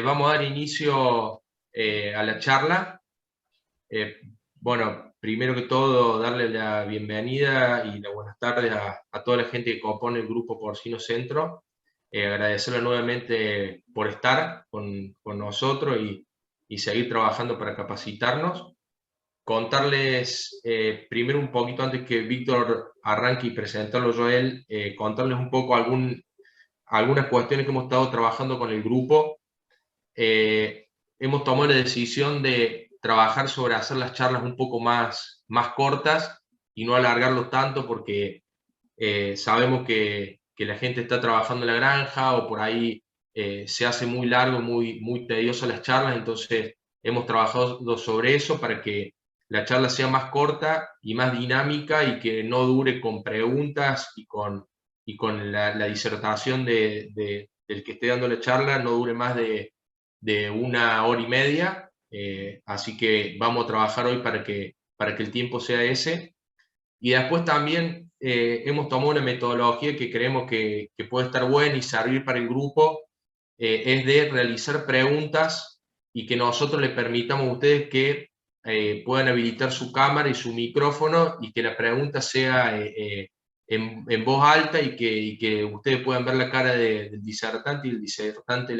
vamos a dar inicio a la charla. Bueno, primero que todo, darle la bienvenida y las buenas tardes a toda la gente que compone el Grupo Porcino Centro. Agradecerle nuevamente por estar con nosotros y seguir trabajando para capacitarnos. Contarles, primero un poquito antes que Víctor arranque y presentarlo yo a él, contarles un poco algunas cuestiones que hemos estado trabajando con el grupo. Hemos tomado la decisión de trabajar sobre hacer las charlas un poco más cortas y no alargarlo tanto porque sabemos que la gente está trabajando en la granja o por ahí se hace muy largo, muy tedioso las charlas, entonces hemos trabajado sobre eso para que la charla sea más corta y más dinámica y que no dure con preguntas y con la disertación del que esté dando la charla, no dure más de 1 hora y media, así que vamos a trabajar hoy para que el tiempo sea ese. Y después también hemos tomado una metodología que creemos que puede estar buena y servir para el grupo, es de realizar preguntas y que nosotros les permitamos a ustedes que puedan habilitar su cámara y su micrófono y que la pregunta sea en voz alta y que ustedes puedan ver la cara del disertante y el disertante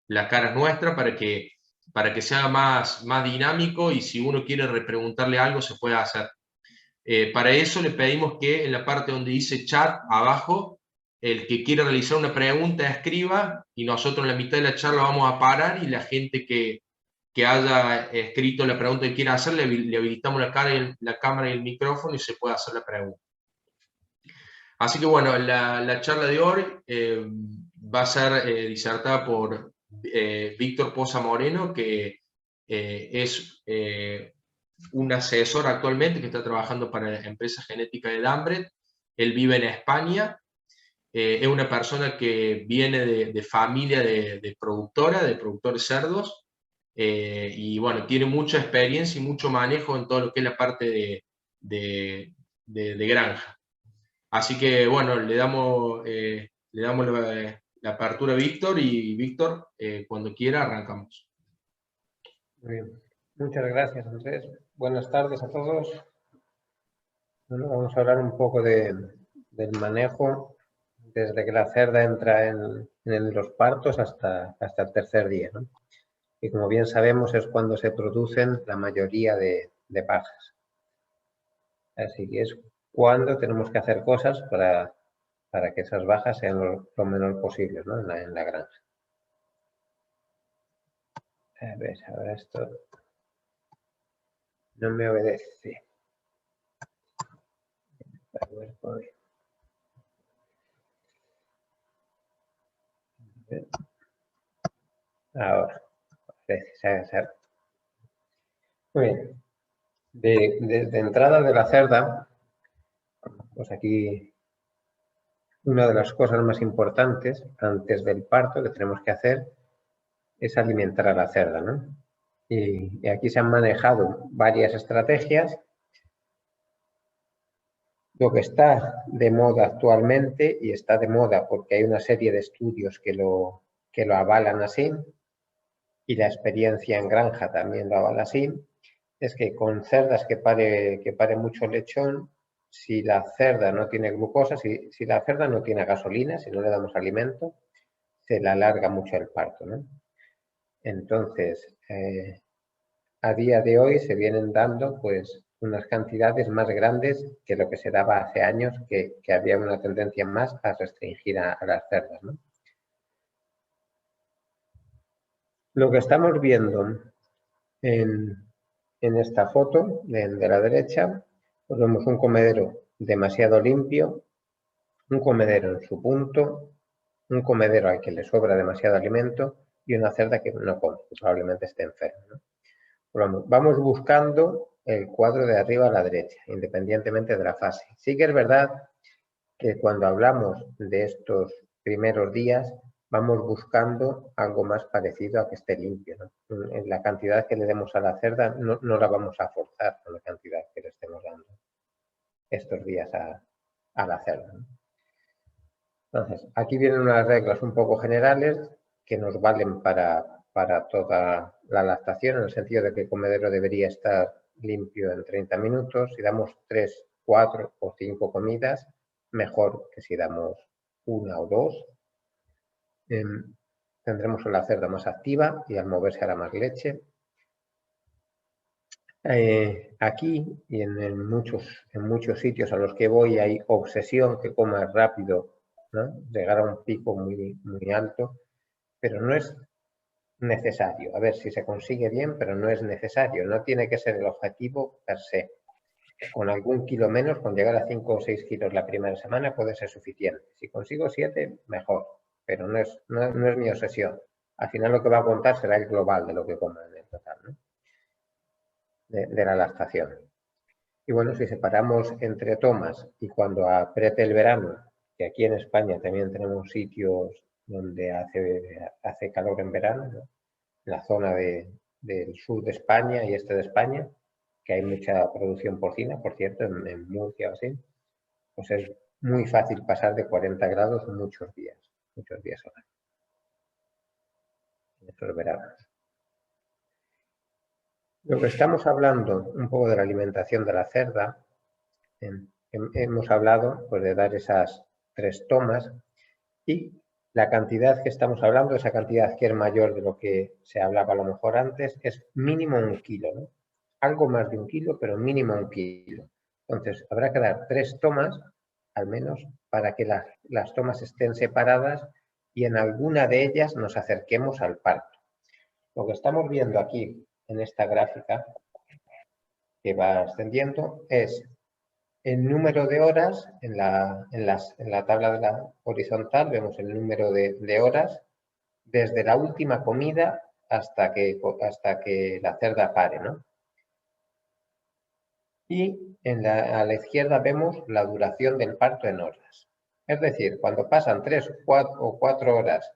la cara nuestra para que sea más dinámico y si uno quiere repreguntarle algo se pueda hacer. Para eso le pedimos que en la parte donde dice chat abajo, el que quiera realizar una pregunta escriba y nosotros en la mitad de la charla vamos a parar y la gente que haya escrito la pregunta que quiera hacer, le habilitamos la cámara y el micrófono y se puede hacer la pregunta. Así que bueno, la charla de hoy va a ser disertada por Víctor Poza Moreno, que es un asesor actualmente que está trabajando para la empresa genética de Dambret. Él vive en España, es una persona que viene de familia de productores cerdos, y bueno, tiene mucha experiencia y mucho manejo en todo lo que es la parte de granja. Así que bueno, le damos la apertura a Víctor y Víctor, cuando quiera arrancamos. Muy bien. Muchas gracias, Andrés. Buenas tardes a todos. Bueno, vamos a hablar un poco del manejo desde que la cerda entra en los partos hasta el tercer día, ¿no? Y como bien sabemos es cuando se producen la mayoría de bajas. Así que es cuando tenemos que hacer cosas para que esas bajas sean lo menor posible, ¿no? en la granja. A ver, ahora esto no me obedece. Ahora, parece. Muy bien. De entrada de la cerda, pues aquí una de las cosas más importantes antes del parto que tenemos que hacer es alimentar a la cerda, ¿no? Y aquí se han manejado varias estrategias. Lo que está de moda actualmente, y está de moda porque hay una serie de estudios que lo avalan así, y la experiencia en granja también lo avala así, es que con cerdas que pare mucho lechón, si la cerda no tiene glucosa, si la cerda no tiene gasolina, si no le damos alimento, se le alarga mucho el parto, ¿no? Entonces, a día de hoy se vienen dando pues unas cantidades más grandes que lo que se daba hace años, que había una tendencia más a restringir a las cerdas, ¿no? Lo que estamos viendo en esta foto de la derecha, pues vemos un comedero demasiado limpio, un comedero en su punto, un comedero al que le sobra demasiado alimento y una cerda que no come, que probablemente esté enferma, ¿no? Vamos buscando el cuadro de arriba a la derecha, independientemente de la fase. Sí que es verdad que cuando hablamos de estos primeros días, vamos buscando algo más parecido a que esté limpio, ¿no? En la cantidad que le demos a la cerda no la vamos a forzar con la cantidad que le estemos dando estos días a la cerda, ¿no? Entonces, aquí vienen unas reglas un poco generales que nos valen para toda la lactación, en el sentido de que el comedero debería estar limpio en 30 minutos. Si damos 3, 4 o 5 comidas, mejor que si damos 1 o 2. Tendremos una cerda más activa y al moverse hará más leche. Aquí y en muchos sitios a los que voy hay obsesión que coma rápido, ¿no? Llegar a un pico muy, muy alto, pero no es necesario. A ver si se consigue bien, pero no es necesario. No tiene que ser el objetivo per se. Con algún kilo menos, con llegar a 5 o 6 kilos la primera semana puede ser suficiente. Si consigo 7, mejor, pero no es mi obsesión. Al final lo que va a contar será el global de lo que coma en el total, ¿no? de la lactación. Y bueno, si separamos entre tomas y cuando apriete el verano, que aquí en España también tenemos sitios donde hace calor en verano, ¿no? La zona del sur de España y este de España, que hay mucha producción porcina, por cierto, en Murcia o así, pues es muy fácil pasar de 40 grados muchos días al año, en estos veranos. Lo que estamos hablando un poco de la alimentación de la cerda, hemos hablado pues, de dar esas 3 tomas y la cantidad que estamos hablando, esa cantidad que es mayor de lo que se hablaba a lo mejor antes, es mínimo 1 kilo, ¿no? Algo más de 1 kilo, pero mínimo 1 kilo. Entonces, habrá que dar 3 tomas, al menos, para que las tomas estén separadas y en alguna de ellas nos acerquemos al parto. Lo que estamos viendo aquí en esta gráfica que va ascendiendo es el número de horas, en la tabla de la horizontal vemos el número de horas desde la última comida hasta que la cerda pare, ¿no? Y a la izquierda vemos la duración del parto en horas. Es decir, cuando pasan 3 o 4 horas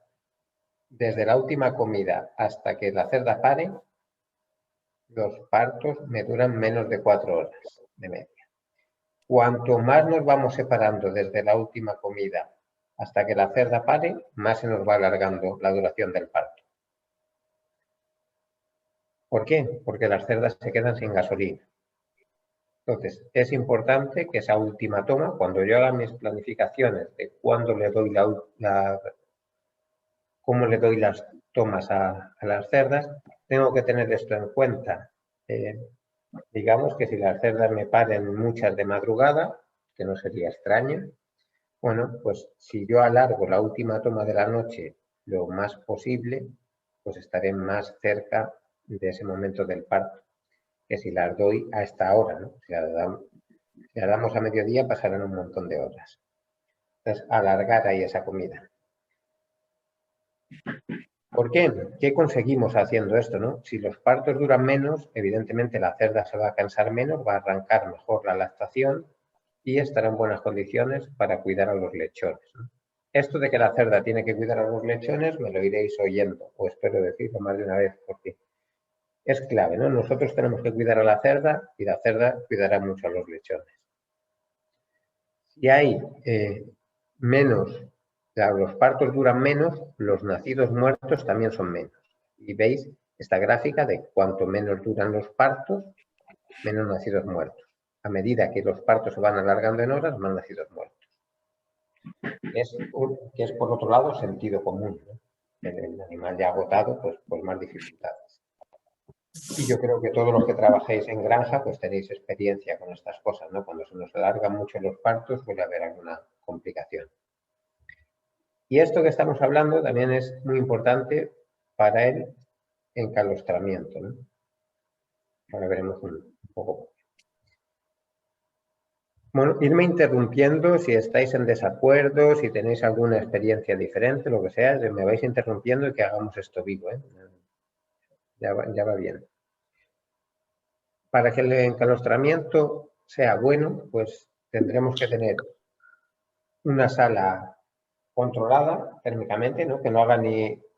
desde la última comida hasta que la cerda pare, los partos me duran menos de 4 horas de media. Cuanto más nos vamos separando desde la última comida hasta que la cerda pare, más se nos va alargando la duración del parto. ¿Por qué? Porque las cerdas se quedan sin gasolina. Entonces, es importante que esa última toma, cuando yo haga mis planificaciones de cuándo le doy cómo le doy las tomas a las cerdas, tengo que tener esto en cuenta. Digamos que si las cerdas me paren muchas de madrugada, que no sería extraño, bueno, pues si yo alargo la última toma de la noche lo más posible, pues estaré más cerca de ese momento del parto, que si las doy a esta hora, ¿no? Si las damos a mediodía pasarán un montón de horas. Entonces, alargar ahí esa comida. ¿Por qué? ¿Qué conseguimos haciendo esto, no? Si los partos duran menos, evidentemente la cerda se va a cansar menos, va a arrancar mejor la lactación y estará en buenas condiciones para cuidar a los lechones, ¿no? Esto de que la cerda tiene que cuidar a los lechones me lo iréis oyendo, o espero decirlo más de una vez, porque es clave, ¿no? Nosotros tenemos que cuidar a la cerda y la cerda cuidará mucho a los lechones. Si hay menos, claro, los partos duran menos, los nacidos muertos también son menos. Y veis esta gráfica de cuanto menos duran los partos, menos nacidos muertos. A medida que los partos se van alargando en horas, más nacidos muertos. Que es por otro lado sentido común, ¿no? El animal ya agotado, pues más dificultades. Y yo creo que todos los que trabajéis en granja, pues tenéis experiencia con estas cosas, ¿no? Cuando se nos alargan mucho los partos, puede haber alguna complicación. Y esto que estamos hablando también es muy importante para el encalostramiento, ¿no? Ahora veremos un poco. Bueno, irme interrumpiendo si estáis en desacuerdo, si tenéis alguna experiencia diferente, lo que sea, me vais interrumpiendo y que hagamos esto vivo, ¿eh? Ya va bien. Para que el encalostramiento sea bueno, pues tendremos que tener una sala controlada térmicamente, ¿no? Que no haga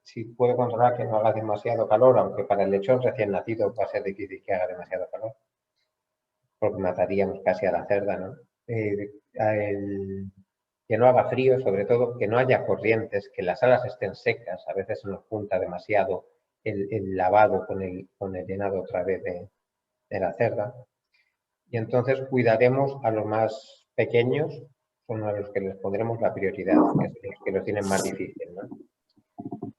si puede controlar que no haga demasiado calor, aunque para el lechón recién nacido va a ser difícil que haga demasiado calor, porque mataríamos casi a la cerda, ¿no? Que que no haga frío, sobre todo que no haya corrientes, que las alas estén secas, a veces se nos junta demasiado el lavado con el llenado otra vez de la cerda. Y entonces cuidaremos a los más pequeños, son a los que les pondremos la prioridad, que son los que lo tienen más difícil, ¿no?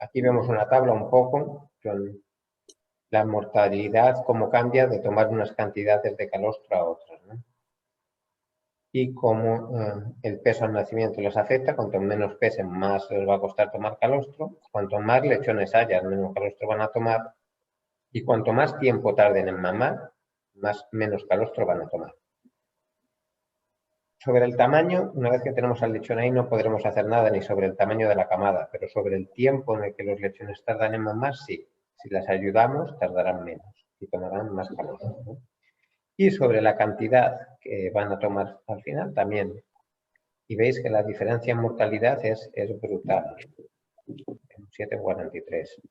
Aquí vemos una tabla un poco con la mortalidad, cómo cambia de tomar unas cantidades de calostro a otras, ¿no? Y cómo el peso al nacimiento les afecta. Cuanto menos pesen, más les va a costar tomar calostro. Cuanto más lechones haya, menos calostro van a tomar. Y cuanto más tiempo tarden en mamar, menos calostro van a tomar. Sobre el tamaño, una vez que tenemos al lechón ahí, no podremos hacer nada ni sobre el tamaño de la camada, pero sobre el tiempo en el que los lechones tardan en mamar, sí. Si las ayudamos, tardarán menos y tomarán más calostro, ¿no? Y sobre la cantidad que van a tomar al final también. Y veis que la diferencia en mortalidad es brutal. 7,43.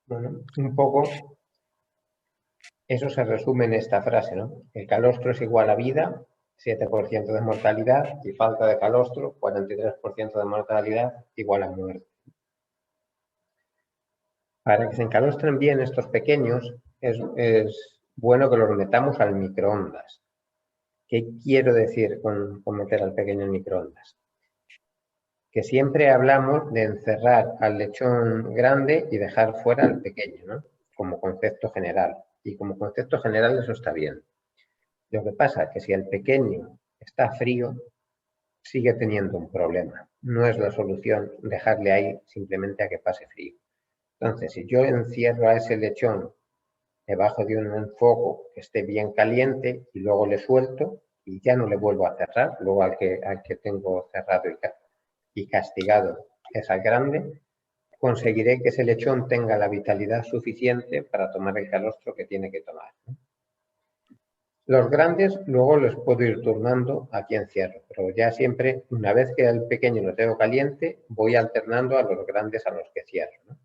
Bueno, un poco eso se resume en esta frase, ¿no? El calostro es igual a vida, 7% de mortalidad, y falta de calostro, 43% de mortalidad, igual a muerte. Para que se encalostren bien estos pequeños, es bueno que los metamos al microondas. ¿Qué quiero decir con meter al pequeño en microondas? Que siempre hablamos de encerrar al lechón grande y dejar fuera al pequeño, ¿no? Como concepto general. Y como concepto general eso está bien. Lo que pasa es que si el pequeño está frío, sigue teniendo un problema. No es la solución dejarle ahí simplemente a que pase frío. Entonces, si yo encierro a ese lechón debajo de un foco que esté bien caliente y luego le suelto y ya no le vuelvo a cerrar, luego al que tengo cerrado y castigado es al grande, conseguiré que ese lechón tenga la vitalidad suficiente para tomar el calostro que tiene que tomar, ¿no? Los grandes luego los puedo ir turnando a quien cierro, pero ya siempre, una vez que el pequeño lo tengo caliente, voy alternando a los grandes a los que cierro, ¿no?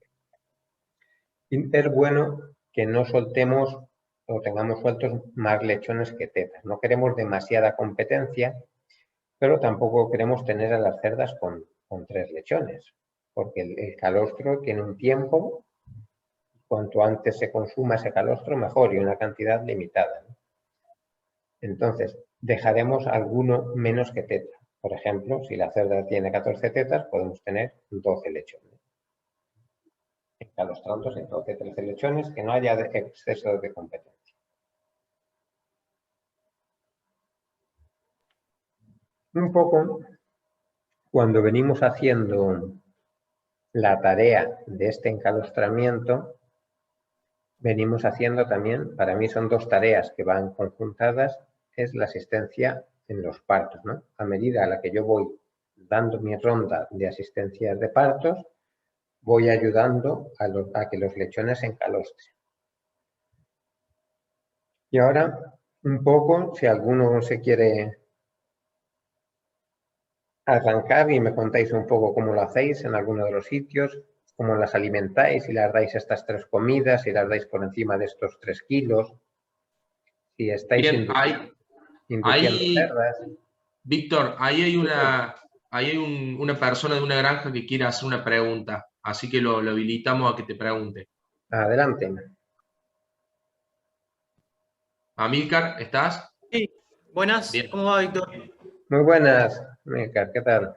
Y es bueno que no soltemos o tengamos sueltos más lechones que tetas. No queremos demasiada competencia, pero tampoco queremos tener a las cerdas con 3 lechones, porque el calostro tiene un tiempo, cuanto antes se consuma ese calostro mejor y una cantidad limitada, ¿no? Entonces, dejaremos alguno menos que teta. Por ejemplo, si la cerda tiene 14 tetas, podemos tener 12 lechones. Encalostrandos en 12, 13 lechones, que no haya exceso de competencia. Un poco, cuando venimos haciendo la tarea de este encalostramiento, venimos haciendo también, para mí son 2 tareas que van conjuntadas, es la asistencia en los partos, ¿no? A medida a la que yo voy dando mi ronda de asistencias de partos, voy ayudando a que los lechones se encalostren. Y ahora, un poco, si alguno se quiere arrancar y me contáis un poco cómo lo hacéis en alguno de los sitios, cómo las alimentáis, si las dais estas 3 comidas, si las dais por encima de estos 3 kilos, si estáis Bien, induciendo cerdas. Víctor, ahí hay una persona de una granja que quiere hacer una pregunta, así que lo habilitamos a que te pregunte. Adelante. Amílcar, ¿estás? Sí, buenas, Bien. ¿cómo va, Víctor? Muy buenas, Milcar, ¿qué tal?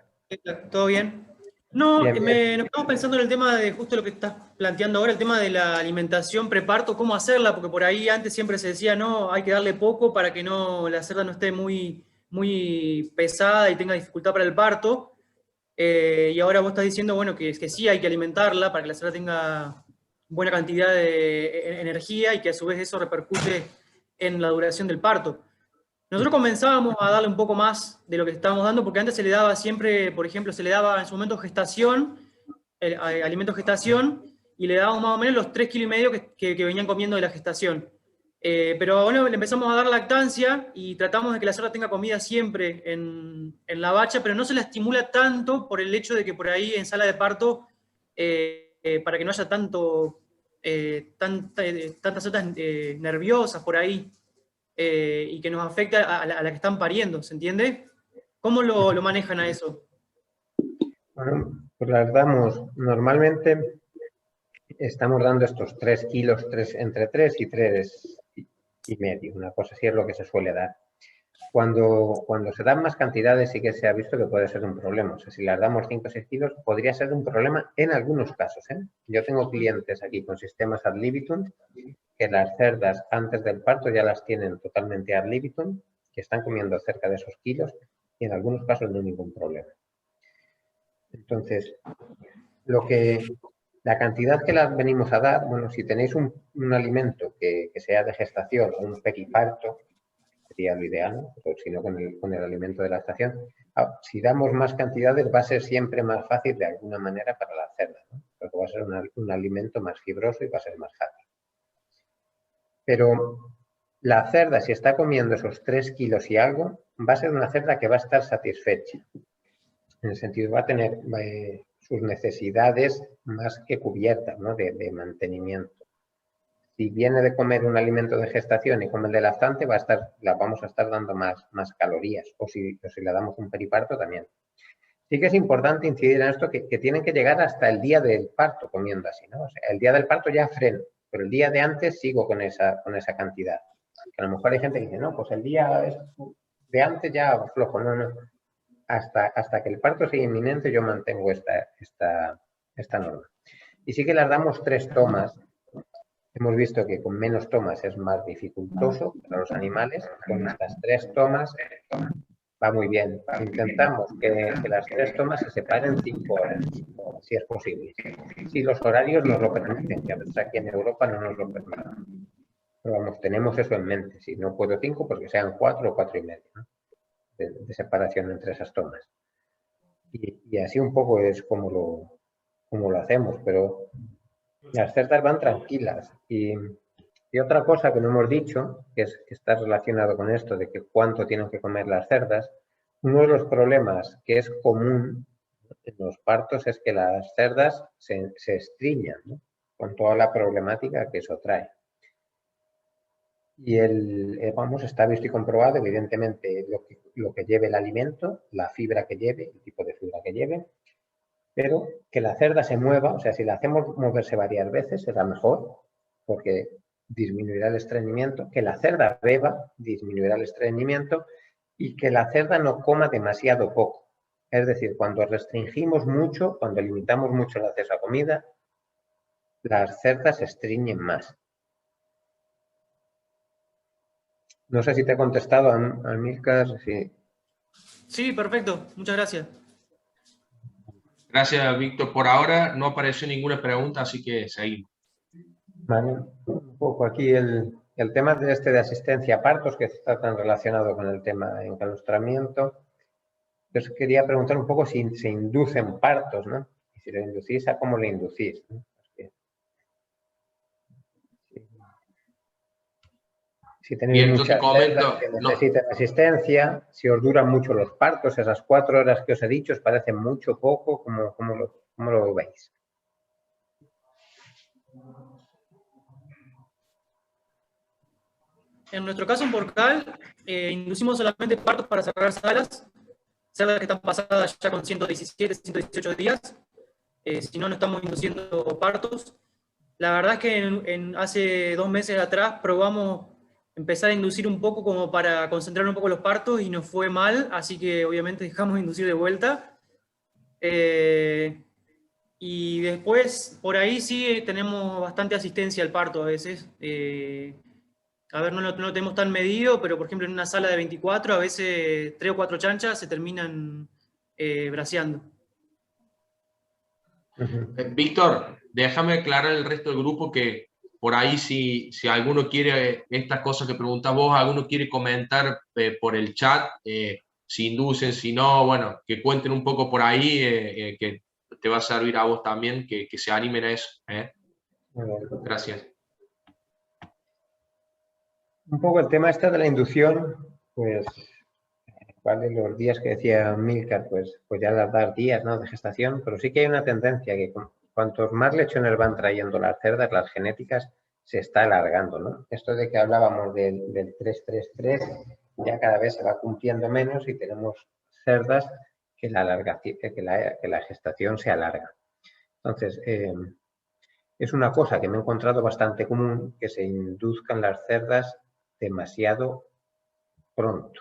¿Todo bien? No, Bien, bien. nos estamos pensando en el tema de justo lo que estás planteando ahora, el tema de la alimentación preparto, cómo hacerla, porque por ahí antes siempre se decía, no, hay que darle poco para que no, la cerda no esté muy pesada y tenga dificultad para el parto. Y ahora vos estás diciendo, bueno, que sí hay que alimentarla para que la cerda tenga buena cantidad de energía y que a su vez eso repercute en la duración del parto. Nosotros comenzábamos a darle un poco más de lo que estábamos dando, porque antes se le daba siempre, por ejemplo, se le daba en su momento gestación, alimento gestación, y le dábamos más o menos los 3,5 kilos que venían comiendo de la gestación. Pero ahora le empezamos a dar lactancia y tratamos de que la cerda tenga comida siempre en la bacha, pero no se la estimula tanto por el hecho de que por ahí en sala de parto, para que no haya tantas cerdas nerviosas por ahí. y que nos afecta a la que están pariendo, ¿se entiende? ¿Cómo lo manejan a eso? Bueno, pues las damos, normalmente estamos dando estos 3 kilos, entre 3 y 3,5, una cosa así es lo que se suele dar. Cuando se dan más cantidades sí que se ha visto que puede ser un problema. O sea, si las damos 5 o 6 kilos, podría ser un problema en algunos casos, ¿eh? Yo tengo clientes aquí con sistemas ad libitum, que las cerdas antes del parto ya las tienen totalmente ad libitum, que están comiendo cerca de esos kilos, y en algunos casos no hay ningún problema. Entonces, la cantidad que las venimos a dar, bueno, si tenéis un alimento que sea de gestación o un periparto, sería lo ideal, ¿no? Pero si no, con el alimento de la lactación. Si damos más cantidades, va a ser siempre más fácil de alguna manera para la cerda, ¿no? Porque va a ser un alimento más fibroso y va a ser más fácil. Pero la cerda, si está comiendo esos 3 kilos y algo, va a ser una cerda que va a estar satisfecha. En el sentido, va a tener sus necesidades más que cubiertas, ¿no? de mantenimiento. Si viene de comer un alimento de gestación y come el de lactante, la vamos a estar dando más calorías. O si le damos un periparto también. Sí que es importante incidir en esto, que tienen que llegar hasta el día del parto comiendo así, ¿no? O sea, el día del parto ya freno, pero el día de antes sigo con esa cantidad. Que a lo mejor hay gente que dice, no, pues el día de antes ya aflojo. No. Hasta que el parto sea inminente yo mantengo esta norma. Y sí que las damos 3 tomas. Hemos visto que con menos tomas es más dificultoso para los animales. Con estas 3 tomas va muy bien. Intentamos que las 3 tomas se separen 5 horas, si es posible. Si los horarios nos lo permiten, que a veces aquí en Europa no nos lo permiten. Pero vamos, tenemos eso en mente. Si no puedo 5, pues que sean 4 o 4,5, ¿no? De separación entre esas tomas. Y así un poco es como lo hacemos, pero las cerdas van tranquilas. Y otra cosa que no hemos dicho, que está relacionado con esto de que cuánto tienen que comer las cerdas, uno de los problemas que es común en los partos es que las cerdas se estriñan, ¿no? Con toda la problemática que eso trae. Y está visto y comprobado, evidentemente, lo que lleve el alimento, la fibra que lleve, el tipo de fibra que lleve, pero que la cerda se mueva, o sea, si la hacemos moverse varias veces, será mejor, porque disminuirá el estreñimiento, que la cerda beba, disminuirá el estreñimiento, y que la cerda no coma demasiado poco. Es decir, cuando restringimos mucho, cuando limitamos mucho el acceso a comida, las cerdas se estriñen más. No sé si te he contestado, Amílcar. Sí. Sí, perfecto. Muchas gracias. Gracias, Víctor. Por ahora no apareció ninguna pregunta, así que seguimos. Vale. Un poco aquí el tema de asistencia a partos, que está tan relacionado con el tema de enclaustramiento. Pues quería preguntar un poco si se inducen partos, ¿no? Y si lo inducís, ¿a cómo lo inducís, ¿no? Si tenéis muchas cerdas que necesitan asistencia, si os duran mucho los partos, esas 4 horas que os he dicho, ¿os parece mucho, poco? ¿Cómo lo veis? En nuestro caso en Porcal, inducimos solamente partos para cerrar cerdas que están pasadas ya con 117, 118 días. Si no, no estamos induciendo partos. La verdad es que hace 2 meses atrás probamos empezar a inducir un poco como para concentrar un poco los partos y nos fue mal, así que obviamente dejamos de inducir de vuelta. Y después, por ahí sí tenemos bastante asistencia al parto a veces. A ver, no lo tenemos tan medido, pero por ejemplo en una sala de 24, a veces 3 o 4 chanchas se terminan braceando. Víctor, déjame aclarar al resto del grupo que por ahí si alguno quiere estas cosas que preguntas vos, alguno quiere comentar por el chat, si inducen, si no, bueno, que cuenten un poco por ahí, que te va a servir a vos también, que se animen a eso. Gracias. Un poco el tema este de la inducción, pues, vale, los días que decía Amílcar, pues ya las dar días, ¿no?, de gestación, pero sí que hay una tendencia que cuantos más lechones van trayendo las cerdas, las genéticas, se está alargando, ¿no? Esto de que hablábamos del 3-3-3 ya cada vez se va cumpliendo menos y tenemos cerdas que la gestación se alarga. Entonces, es una cosa que me he encontrado bastante común, que se induzcan las cerdas demasiado pronto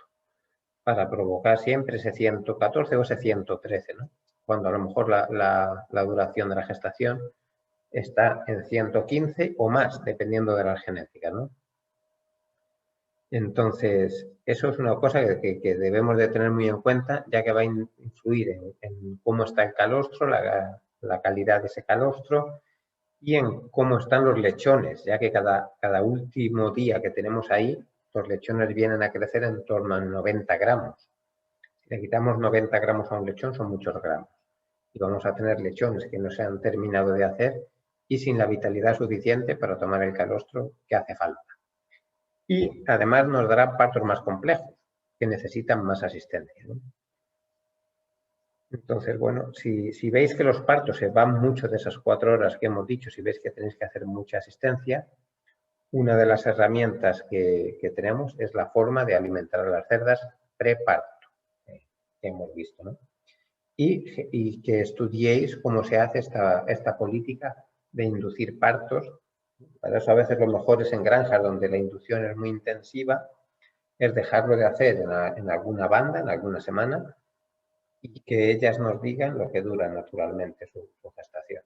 para provocar siempre ese 114 o ese 113, ¿no? Cuando a lo mejor la duración de la gestación está en 115 o más, dependiendo de la genética, ¿no? Entonces, eso es una cosa que debemos de tener muy en cuenta, ya que va a influir en cómo está el calostro, la calidad de ese calostro y en cómo están los lechones, ya que cada último día que tenemos ahí, los lechones vienen a crecer en torno a 90 gramos. Si le quitamos 90 gramos a un lechón, son muchos gramos. Y vamos a tener lechones que no se han terminado de hacer y sin la vitalidad suficiente para tomar el calostro que hace falta. Y además nos dará partos más complejos, que necesitan más asistencia, ¿no? Entonces, bueno, si veis que los partos se van mucho de esas 4 horas que hemos dicho, si veis que tenéis que hacer mucha asistencia, una de las herramientas que tenemos es la forma de alimentar a las cerdas preparto, que hemos visto, ¿no? Y que estudiéis cómo se hace esta política de inducir partos. Para eso a veces lo mejor es en granjas donde la inducción es muy intensiva, es dejarlo de hacer en alguna banda, en alguna semana, y que ellas nos digan lo que dura naturalmente su gestación.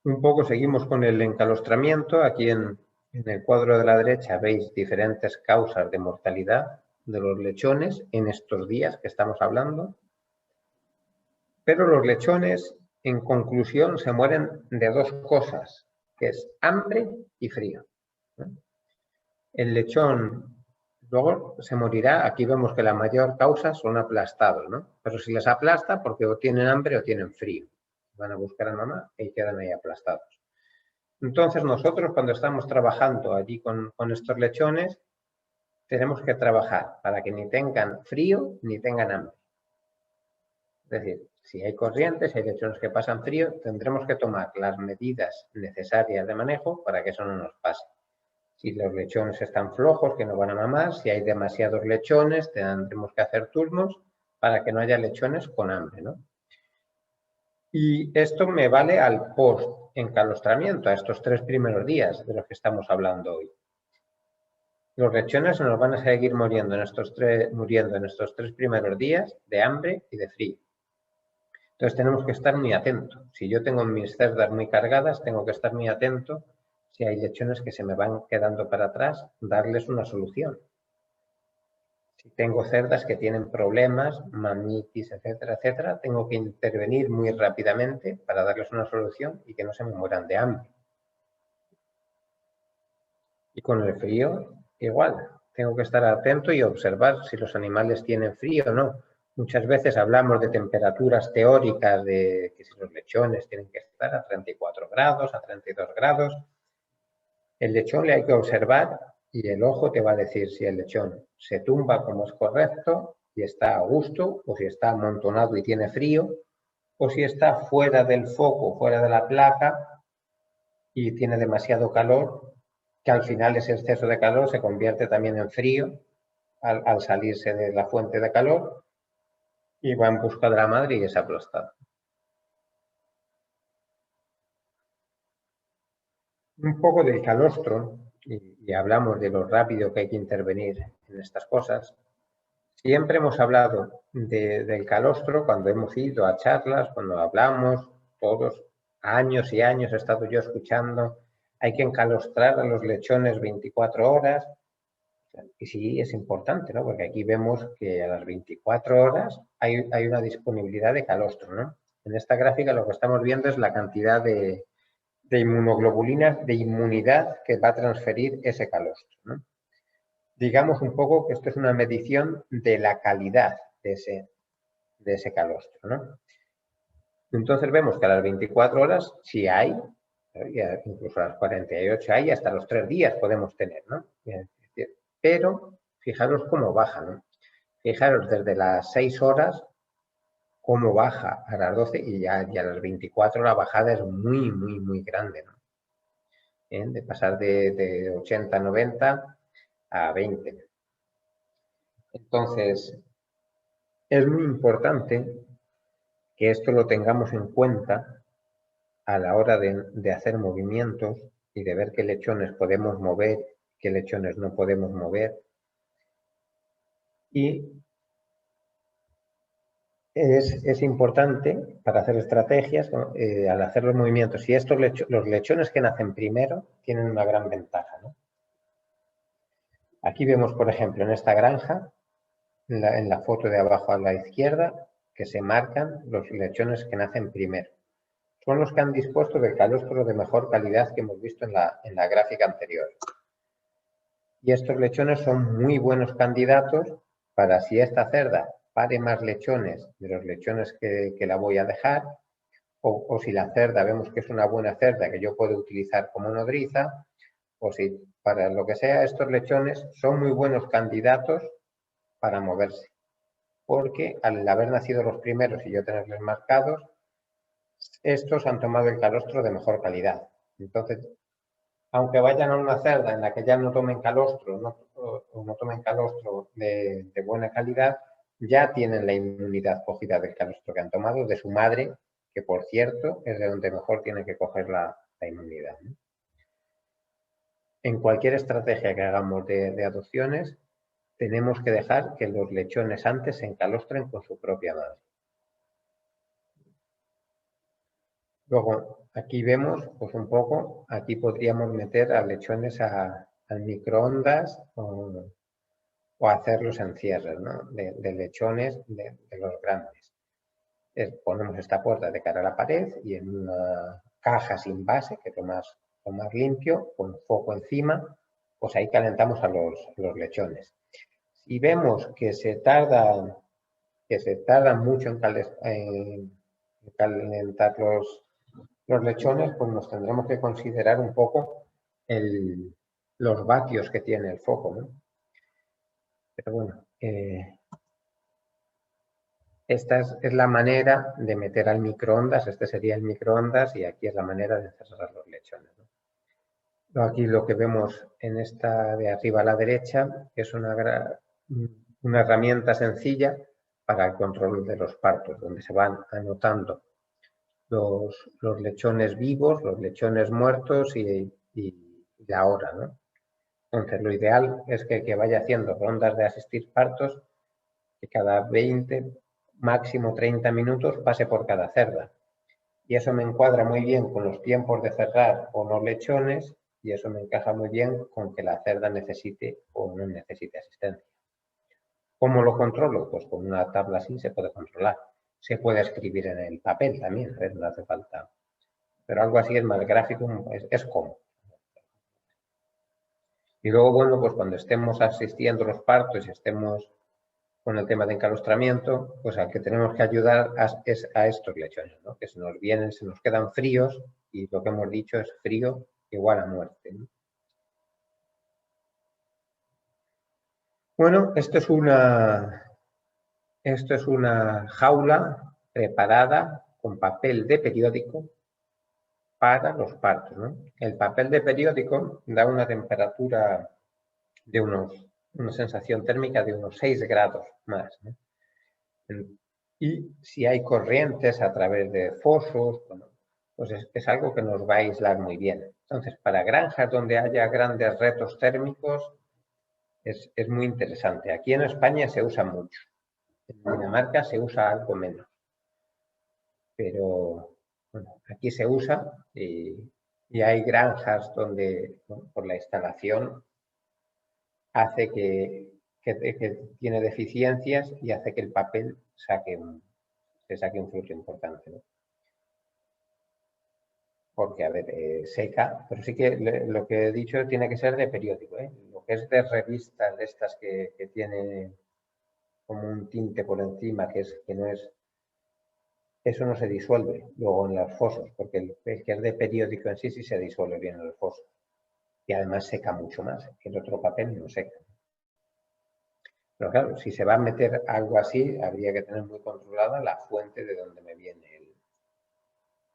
Un poco seguimos con el encalostramiento. Aquí en el cuadro de la derecha veis diferentes causas de mortalidad de los lechones en estos días que estamos hablando. Pero los lechones, en conclusión, se mueren de 2 cosas, que es hambre y frío. El lechón luego se morirá. Aquí vemos que la mayor causa son aplastados, ¿no? Pero si les aplasta, porque o tienen hambre o tienen frío. Van a buscar a mamá y quedan ahí aplastados. Entonces nosotros cuando estamos trabajando allí con estos lechones, tenemos que trabajar para que ni tengan frío ni tengan hambre. Es decir, si hay corrientes, si hay lechones que pasan frío, tendremos que tomar las medidas necesarias de manejo para que eso no nos pase. Si los lechones están flojos, que no van a mamar, si hay demasiados lechones, tendremos que hacer turnos para que no haya lechones con hambre, ¿no? Y esto me vale al post-encalostramiento, a estos 3 primeros días de los que estamos hablando hoy. Los lechones nos van a seguir muriendo en estos 3 primeros días de hambre y de frío. Entonces tenemos que estar muy atentos. Si yo tengo mis cerdas muy cargadas, tengo que estar muy atento. Si hay lechones que se me van quedando para atrás, darles una solución. Si tengo cerdas que tienen problemas, mamitis, etcétera, etcétera, tengo que intervenir muy rápidamente para darles una solución y que no se me mueran de hambre. Y con el frío, igual. Tengo que estar atento y observar si los animales tienen frío o no. Muchas veces hablamos de temperaturas teóricas, de que si los lechones tienen que estar a 34 grados, a 32 grados. El lechón le hay que observar y el ojo te va a decir si el lechón se tumba como es correcto y está a gusto, o si está amontonado y tiene frío, o si está fuera del foco, fuera de la placa y tiene demasiado calor, que al final ese exceso de calor se convierte también en frío al salirse de la fuente de calor y va en busca de la madre y es aplastado. Un poco del calostro, y hablamos de lo rápido que hay que intervenir en estas cosas. Siempre hemos hablado del calostro cuando hemos ido a charlas, cuando hablamos, todos años y años he estado yo escuchando, hay que encalostrar a los lechones 24 horas. Y sí, es importante, ¿no? Porque aquí vemos que a las 24 horas hay una disponibilidad de calostro, ¿no? En esta gráfica lo que estamos viendo es la cantidad de inmunoglobulinas, de inmunidad que va a transferir ese calostro, ¿no? Digamos un poco que esto es una medición de la calidad de ese calostro, ¿no? Entonces vemos que a las 24 horas sí hay, incluso a las 48 hay, hasta los 3 días podemos tener, ¿no? Pero fijaros cómo baja, ¿no? Fijaros, desde las 6 horas cómo baja a las 12 y ya a las 24 la bajada es muy grande, ¿no? De pasar de 80, 90 a 20. Entonces, es muy importante que esto lo tengamos en cuenta a la hora de hacer movimientos y de ver qué lechones podemos mover, qué lechones no podemos mover. Y es importante para hacer estrategias, ¿no? Al hacer los movimientos. Y los lechones que nacen primero tienen una gran ventaja, ¿no? Aquí vemos, por ejemplo, en esta granja, en la foto de abajo a la izquierda, que se marcan los lechones que nacen primero. Son los que han dispuesto del calostro de mejor calidad que hemos visto en la gráfica anterior. Y estos lechones son muy buenos candidatos para, si esta cerda pare más lechones de los lechones que la voy a dejar, o si la cerda vemos que es una buena cerda que yo puedo utilizar como nodriza, o si para lo que sea, estos lechones son muy buenos candidatos para moverse. Porque al haber nacido los primeros y yo tenerles marcados, estos han tomado el calostro de mejor calidad. Entonces, aunque vayan a una cerda en la que ya no tomen calostro, no tomen calostro de buena calidad, ya tienen la inmunidad cogida del calostro que han tomado de su madre, que por cierto es de donde mejor tiene que coger la inmunidad, ¿no? En cualquier estrategia que hagamos de adopciones, tenemos que dejar que los lechones antes se encalostren con su propia madre. Luego, aquí vemos, pues un poco, aquí podríamos meter a lechones al microondas o hacerlos en cierres, ¿no? De lechones de los grandes. Ponemos esta puerta de cara a la pared y en una caja sin base, que es lo más limpio, con foco encima, pues ahí calentamos a los lechones. Si vemos que se tarda mucho en calentar los lechones, pues nos tendremos que considerar un poco los vatios que tiene el foco, ¿no? Pero bueno, esta es la manera de meter al microondas. Este sería el microondas y aquí es la manera de cerrar los lechones, ¿no? Aquí lo que vemos en esta de arriba a la derecha es una herramienta sencilla para el control de los partos, donde se van anotando los lechones vivos, los lechones muertos y la hora, ¿no? Entonces, lo ideal es que vaya haciendo rondas de asistir partos, que cada 20, máximo 30 minutos pase por cada cerda. Y eso me encuadra muy bien con los tiempos de cerrar o no lechones, y eso me encaja muy bien con que la cerda necesite o no necesite asistencia. ¿Cómo lo controlo? Pues con una tabla así se puede controlar. Se puede escribir en el papel también, no hace falta. Pero algo así es más gráfico, es cómodo. Y luego, bueno, pues cuando estemos asistiendo a los partos y estemos con el tema de encalostramiento, pues al que tenemos que ayudar es a estos lechones, ¿no? Que se nos quedan fríos y lo que hemos dicho es frío igual a muerte, ¿no? Bueno, esto es una jaula preparada con papel de periódico para los partos, ¿no? El papel de periódico da una temperatura de una sensación térmica de unos 6 grados más, ¿no? Y si hay corrientes a través de fosos, bueno, pues es algo que nos va a aislar muy bien. Entonces, para granjas donde haya grandes retos térmicos, es muy interesante. Aquí en España se usa mucho. En Dinamarca se usa algo menos. Pero bueno, aquí se usa y hay granjas donde, bueno, por la instalación hace que tiene deficiencias y hace que el papel se saque un fruto importante, ¿no? Porque, a ver, seca, pero sí que lo que he dicho tiene que ser de periódico, ¿eh? Lo que es de revistas de estas que tiene como un tinte por encima, que no es, eso no se disuelve luego en los fosos, porque el que es de periódico en sí se disuelve bien en los fosos. Y además seca mucho más, que el otro papel no seca. Pero claro, si se va a meter algo así, habría que tener muy controlada la fuente de donde me viene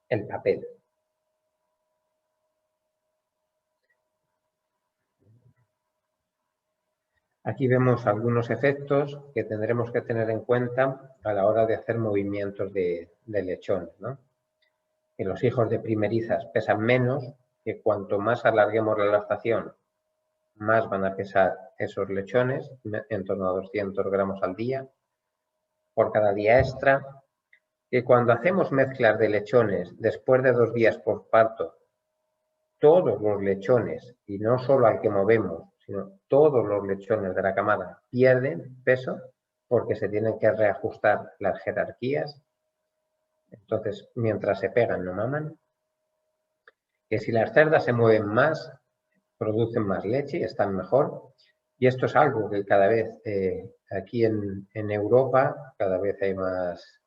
el papel. Aquí vemos algunos efectos que tendremos que tener en cuenta a la hora de hacer movimientos de lechones, ¿no? Que los hijos de primerizas pesan menos, que cuanto más alarguemos la lactación, más van a pesar esos lechones, en torno a 200 gramos al día, por cada día extra, que cuando hacemos mezclas de lechones después de 2 días postparto, todos los lechones, y no solo al que movemos, sino todos los lechones de la camada pierden peso porque se tienen que reajustar las jerarquías. Entonces, mientras se pegan, no maman. Que si las cerdas se mueven más, producen más leche y están mejor. Y esto es algo que cada vez aquí en Europa, cada vez hay más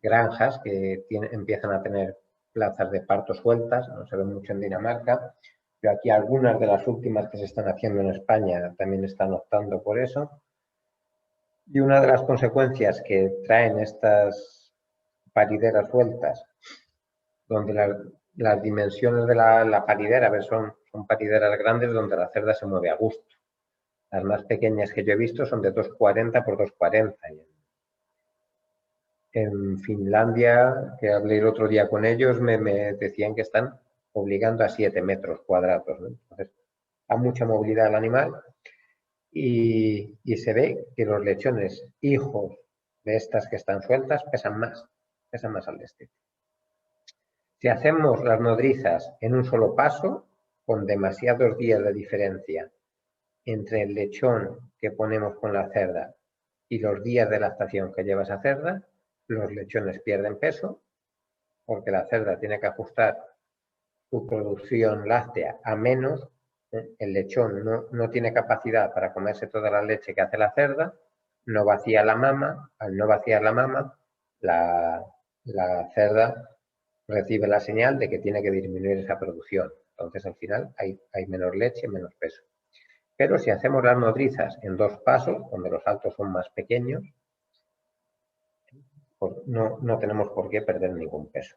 granjas que empiezan a tener plazas de parto sueltas, no se ven mucho en Dinamarca, pero aquí algunas de las últimas que se están haciendo en España también están optando por eso. Y una de las consecuencias que traen estas parideras sueltas, donde las dimensiones de la paridera, a ver, son parideras grandes donde la cerda se mueve a gusto. Las más pequeñas que yo he visto son de 2,40 por 2,40. En Finlandia, que hablé el otro día con ellos, me decían que están obligando a 7 metros cuadrados, ¿no? Entonces, da mucha movilidad al animal y se ve que los lechones hijos de estas que están sueltas pesan más al destete. Si hacemos las nodrizas en un solo paso, con demasiados días de diferencia entre el lechón que ponemos con la cerda y los días de lactación que lleva esa cerda, los lechones pierden peso porque la cerda tiene que ajustar su producción láctea a menos. El lechón no tiene capacidad para comerse toda la leche que hace la cerda, no vacía la mama. Al no vaciar la mama, la cerda recibe la señal de que tiene que disminuir esa producción. Entonces, al final, hay menos leche, menos peso. Pero si hacemos las nodrizas en 2 pasos, donde los saltos son más pequeños, pues no tenemos por qué perder ningún peso.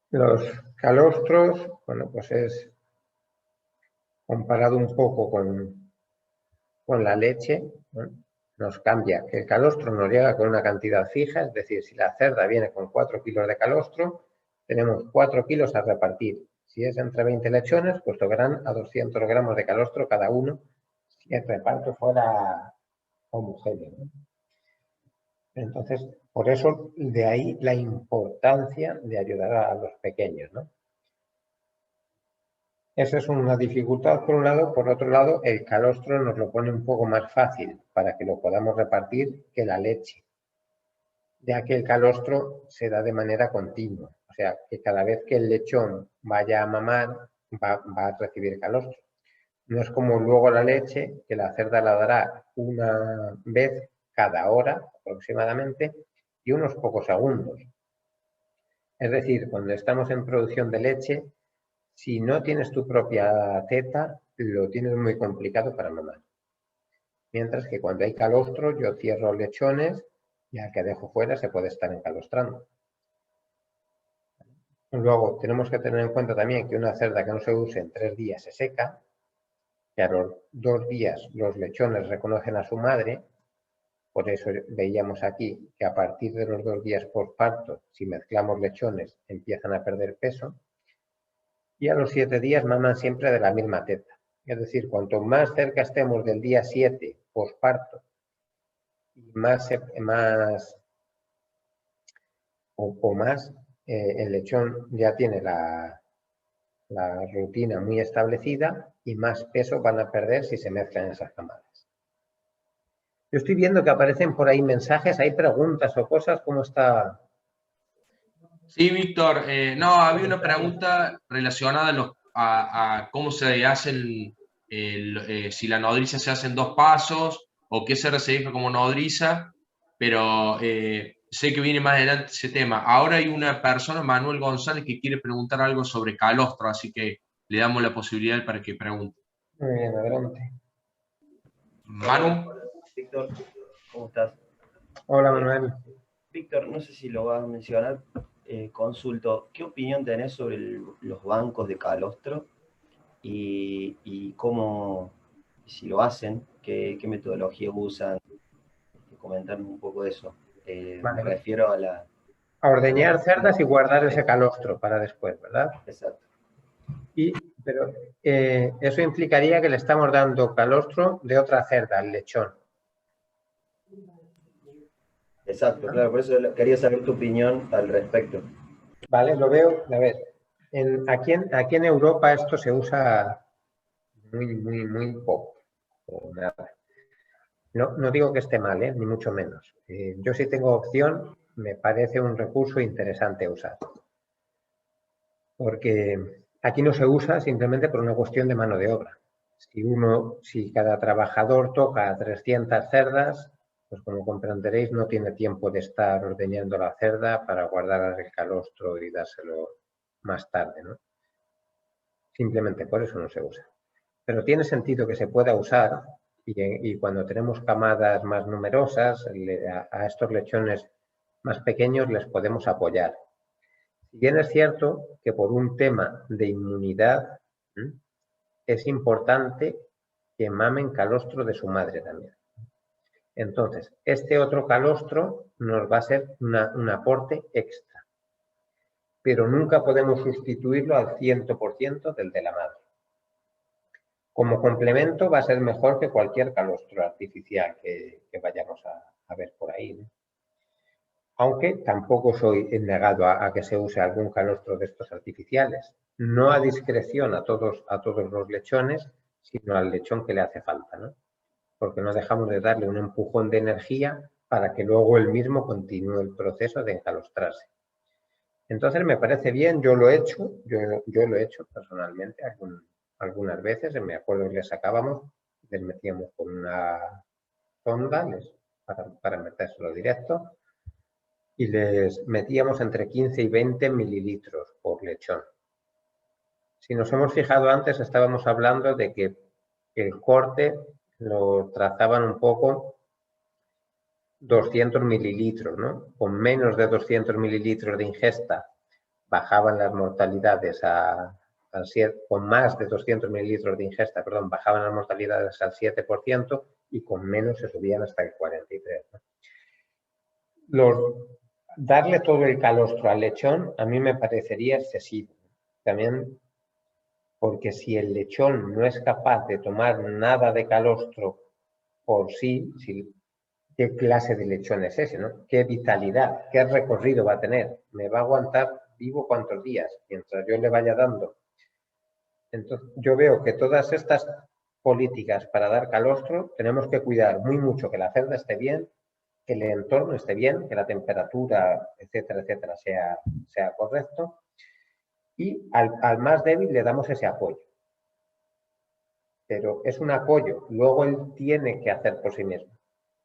Los calostros, bueno, pues es comparado un poco con la leche, ¿no? Nos cambia que el calostro nos llega con una cantidad fija, es decir, si la cerda viene con 4 kilos de calostro, tenemos 4 kilos a repartir. Si es entre 20 lechones, pues tocarán a 200 gramos de calostro cada uno, si el reparto fuera homogéneo, ¿no? Entonces, por eso, de ahí la importancia de ayudar a los pequeños, ¿no? Esa es una dificultad por un lado. Por otro lado, el calostro nos lo pone un poco más fácil para que lo podamos repartir que la leche, ya que el calostro se da de manera continua. O sea, que cada vez que el lechón vaya a mamar, va a recibir calostro. No es como luego la leche, que la cerda la dará una vez cada hora aproximadamente y unos pocos segundos. Es decir, cuando estamos en producción de leche, si no tienes tu propia teta, lo tienes muy complicado para mamar. Mientras que cuando hay calostro, yo cierro lechones y al que dejo fuera se puede estar encalostrando. Luego, tenemos que tener en cuenta también que una cerda que no se use en 3 días se seca, que a los 2 días los lechones reconocen a su madre. Por eso veíamos aquí que a partir de los 2 días postparto, si mezclamos lechones, empiezan a perder peso. Y a los 7 días maman siempre de la misma teta. Es decir, cuanto más cerca estemos del día 7 postparto y más el lechón ya tiene la rutina muy establecida y más peso van a perder si se mezclan esas camadas. Yo estoy viendo que aparecen por ahí mensajes, hay preguntas o cosas, ¿cómo está? Sí, Víctor. No, había una pregunta relacionada a cómo se hacen, si la nodriza se hace en 2 pasos o qué se recibe como nodriza, pero sé que viene más adelante ese tema. Ahora hay una persona, Manuel González, que quiere preguntar algo sobre calostro, así que le damos la posibilidad para que pregunte. Muy bien, adelante. Manu. Víctor, ¿cómo estás? Hola, Manuel. Víctor, no sé si lo vas a mencionar, consulto, ¿qué opinión tenés sobre los bancos de calostro y cómo, si lo hacen, qué metodología usan? Comentarme un poco de eso. Vale. Me refiero a la... A ordeñar cerdas y guardar ese calostro para después, ¿verdad? Exacto. Pero eso implicaría que le estamos dando calostro de otra cerda, el lechón. Exacto, claro, por eso quería saber tu opinión al respecto. Vale, lo veo, a ver, aquí en Europa esto se usa muy poco, o nada. No digo que esté mal, ni mucho menos. Yo si tengo opción, me parece un recurso interesante usar. Porque aquí no se usa simplemente por una cuestión de mano de obra. Si cada trabajador toca 300 cerdas, pues como comprenderéis no tiene tiempo de estar ordeñando la cerda para guardar el calostro y dárselo más tarde, ¿no? Simplemente por eso no se usa. Pero tiene sentido que se pueda usar y cuando tenemos camadas más numerosas, a estos lechones más pequeños les podemos apoyar. Si bien es cierto que por un tema de inmunidad es importante que mamen calostro de su madre también. Entonces, este otro calostro nos va a ser un aporte extra, pero nunca podemos sustituirlo al 100% del de la madre. Como complemento va a ser mejor que cualquier calostro artificial que vayamos a ver por ahí, ¿no? Aunque tampoco soy negado a que se use algún calostro de estos artificiales. No a discreción a todos los lechones, sino al lechón que le hace falta, ¿no? Porque no dejamos de darle un empujón de energía para que luego él mismo continúe el proceso de encalostrarse. Entonces me parece bien, yo lo he hecho, yo lo he hecho personalmente algunas veces, me acuerdo que les sacábamos, les metíamos con una sonda para metérselo directo y les metíamos entre 15 y 20 mililitros por lechón. Si nos hemos fijado antes, estábamos hablando de que el corte lo trazaban un poco 200 mililitros, ¿no? Con menos de 200 mililitros de ingesta bajaban las mortalidades al 7%, con más de 200 mililitros de ingesta, perdón, bajaban las mortalidades al 7% y con menos se subían hasta el 43%, ¿no? Darle todo el calostro al lechón a mí me parecería excesivo. También porque si el lechón no es capaz de tomar nada de calostro por sí, ¿qué clase de lechón es ese, no? ¿Qué vitalidad? ¿Qué recorrido va a tener? ¿Me va a aguantar vivo cuántos días mientras yo le vaya dando? Entonces, yo veo que todas estas políticas para dar calostro tenemos que cuidar muy mucho que la cerda esté bien, que el entorno esté bien, que la temperatura, etcétera, etcétera, sea correcto. Y al más débil le damos ese apoyo. Pero es un apoyo, luego él tiene que hacer por sí mismo.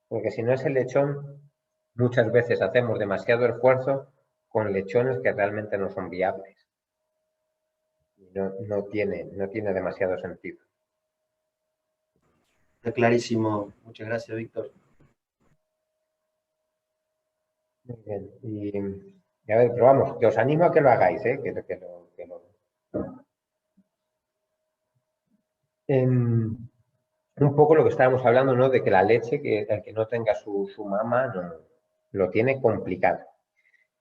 Porque si no es el lechón, muchas veces hacemos demasiado esfuerzo con lechones que realmente no son viables. No tiene demasiado sentido. Está clarísimo. Muchas gracias, Víctor. Muy bien. Y a ver, pero vamos, que os animo a que lo hagáis, un poco lo que estábamos hablando, ¿no? De que la leche, el que no tenga su mama, no, lo tiene complicado.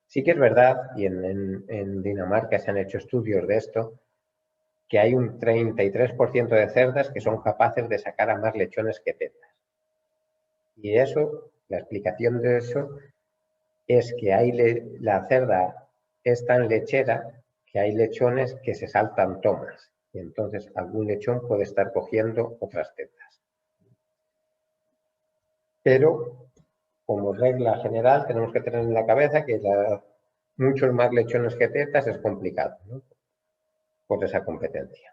Sí que es verdad, y en Dinamarca se han hecho estudios de esto, que hay un 33% de cerdas que son capaces de sacar a más lechones que tetas. Y eso, la explicación de eso es que la cerda es tan lechera que hay lechones que se saltan tomas. Y entonces algún lechón puede estar cogiendo otras tetas. Pero, como regla general, tenemos que tener en la cabeza que muchos más lechones que tetas es complicado, ¿no? Por esa competencia.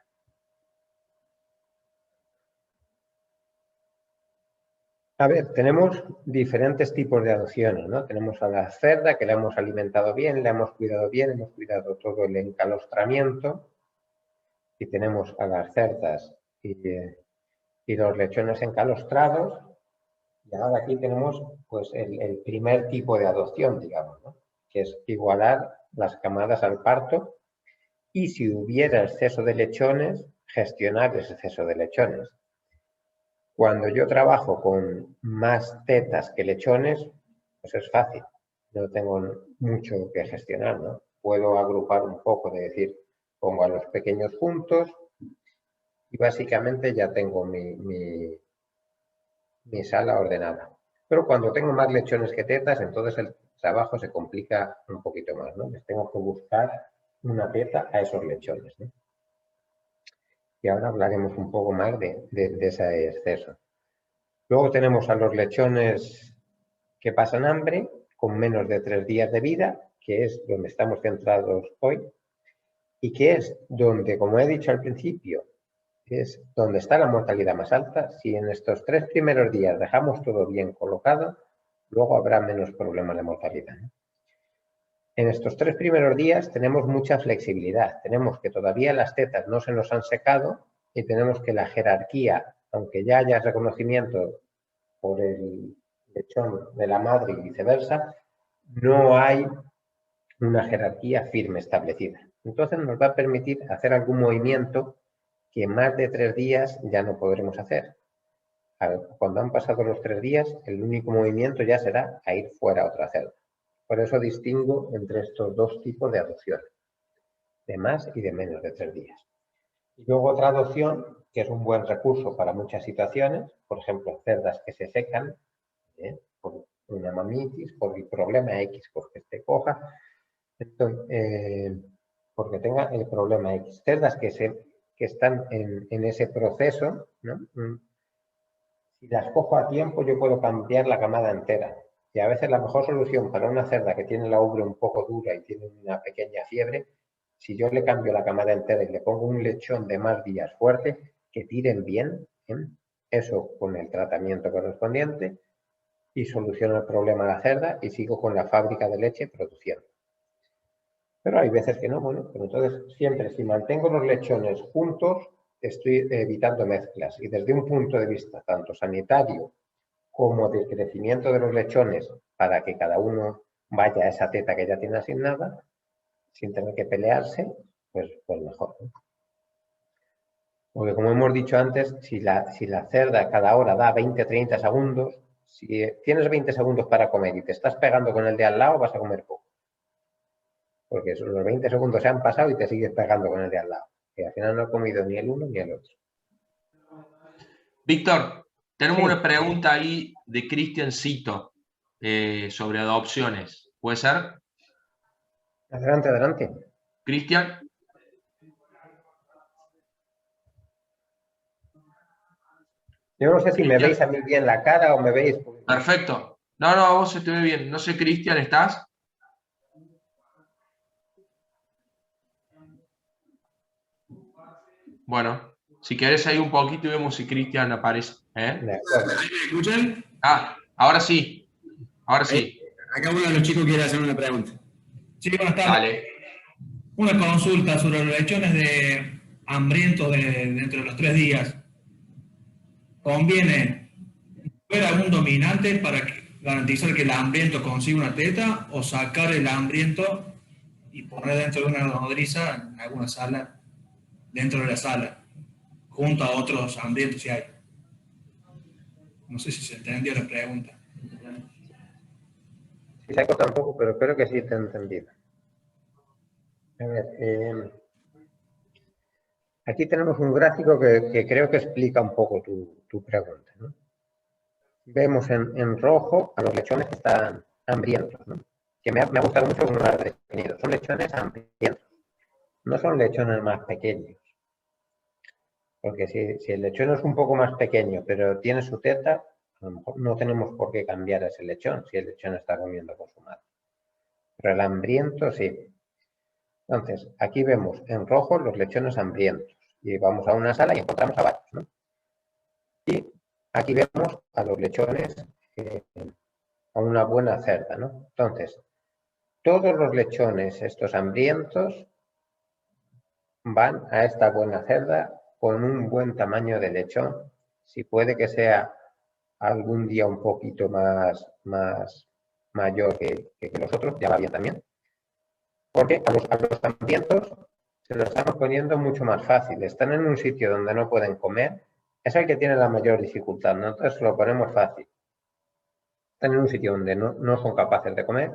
A ver, tenemos diferentes tipos de adopciones, ¿no? Tenemos a la cerda que la hemos alimentado bien, la hemos cuidado bien, hemos cuidado todo el encalostramiento y tenemos a las cerdas y los lechones encalostrados. Y ahora aquí tenemos pues el primer tipo de adopción, digamos, ¿no? Que es igualar las camadas al parto y si hubiera exceso de lechones, gestionar ese exceso de lechones. Cuando yo trabajo con más tetas que lechones, pues es fácil, no tengo mucho que gestionar, ¿no? Puedo agrupar un poco, de decir, pongo a los pequeños juntos y básicamente ya tengo mi sala ordenada. Pero cuando tengo más lechones que tetas, entonces el trabajo se complica un poquito más, ¿no? Les tengo que buscar una teta a esos lechones, ¿no? Y ahora hablaremos un poco más de ese exceso. Luego tenemos a los lechones que pasan hambre con menos de 3 días de vida, que es donde estamos centrados hoy, y que es donde, como he dicho al principio, es donde está la mortalidad más alta. Si en estos 3 primeros días dejamos todo bien colocado, luego habrá menos problemas de mortalidad, ¿no? En estos 3 primeros días tenemos mucha flexibilidad. Tenemos que todavía las tetas no se nos han secado y tenemos que la jerarquía, aunque ya haya reconocimiento por el lechón de la madre y viceversa, no hay una jerarquía firme establecida. Entonces nos va a permitir hacer algún movimiento que en más de 3 días ya no podremos hacer. Cuando han pasado los 3 días, el único movimiento ya será a ir fuera a otra celda. Por eso distingo entre estos dos tipos de adopción, de más y de menos de 3 días. Y luego otra adopción, que es un buen recurso para muchas situaciones, por ejemplo, cerdas que se secan, por una mamitis, por el problema X, porque esté coja, porque tenga el problema X. Cerdas que están en ese proceso, ¿no? Si las cojo a tiempo, yo puedo cambiar la camada entera. Y a veces la mejor solución para una cerda que tiene la ubre un poco dura y tiene una pequeña fiebre, si yo le cambio la camada entera y le pongo un lechón de más días fuerte, que tiren bien, eso con el tratamiento correspondiente, y soluciono el problema de la cerda y sigo con la fábrica de leche produciendo. Pero hay veces que no, bueno, pero entonces siempre si mantengo los lechones juntos, estoy evitando mezclas. Y desde un punto de vista tanto sanitario como de crecimiento de los lechones, para que cada uno vaya a esa teta que ya tiene asignada, sin tener que pelearse, pues mejor, ¿no? Porque como hemos dicho antes, si la cerda cada hora da 20-30 segundos, si tienes 20 segundos para comer y te estás pegando con el de al lado, vas a comer poco. Porque los 20 segundos se han pasado y te sigues pegando con el de al lado. Y al final no he comido ni el uno ni el otro. Víctor, tenemos Sí. una pregunta ahí de Cristian Cito sobre adopciones. ¿Puede ser? Adelante, adelante. Cristian. Yo no sé si me veis a mí bien la cara o me veis... Perfecto. No, a vos se te ve bien. No sé, Cristian, ¿estás? Bueno, si querés ahí un poquito y vemos si Cristian aparece. De acuerdo. ¿Ahí me escuchan? Ahora sí. Ahora sí. Acá uno de los chicos quiere hacer una pregunta. Sí, buenas tardes. Dale. Una consulta sobre los lechones de hambrientos dentro de los 3 días. ¿Conviene ver algún dominante para garantizar que el hambriento consiga una teta o sacar el hambriento y poner dentro de una nodriza en alguna sala, dentro de la sala, junto a otros hambrientos si hay? No sé si se entendió la pregunta. Sí, se ha cortado un poco, pero espero que sí te he entendido. A ver, aquí tenemos un gráfico que creo que explica un poco tu pregunta, ¿no? Vemos en rojo a los lechones que están hambrientos, ¿no? Que me ha gustado mucho como lo has definido. Son lechones hambrientos. No son lechones más pequeños. Porque si el lechón es un poco más pequeño, pero tiene su teta, a lo mejor no tenemos por qué cambiar ese lechón si el lechón está comiendo con su madre. Pero el hambriento sí. Entonces, aquí vemos en rojo los lechones hambrientos. Y vamos a una sala y encontramos a varios, ¿no? Y aquí vemos a los lechones, a una buena cerda, ¿no? Entonces, todos los lechones estos hambrientos van a esta buena cerda con un buen tamaño de lechón. Si puede que sea algún día un poquito más mayor que los otros, ya va bien también. Porque a los hambrientos se lo estamos poniendo mucho más fácil. Están en un sitio donde no pueden comer, es el que tiene la mayor dificultad, ¿no? Entonces lo ponemos fácil. Están en un sitio donde no son capaces de comer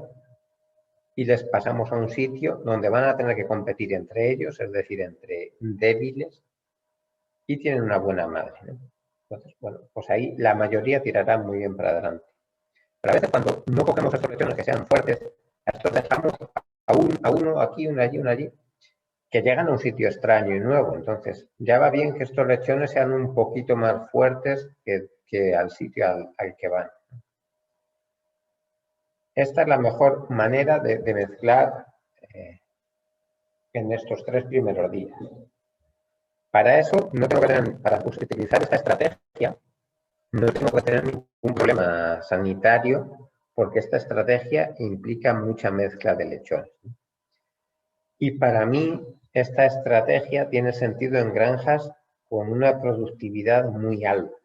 y les pasamos a un sitio donde van a tener que competir entre ellos, es decir, entre débiles, y tienen una buena madre, ¿no? Entonces, bueno, pues ahí la mayoría tirará muy bien para adelante. Pero a veces cuando no cogemos estos lechones que sean fuertes, a estos dejamos a uno aquí, uno allí, que llegan a un sitio extraño y nuevo. Entonces, ya va bien que estos lechones sean un poquito más fuertes que al sitio al que van. Esta es la mejor manera de mezclar en estos 3 primeros días. Para eso, no tengo que tener, para utilizar esta estrategia, no tengo que tener ningún problema sanitario, porque esta estrategia implica mucha mezcla de lechones. Y para mí, esta estrategia tiene sentido en granjas con una productividad muy alta.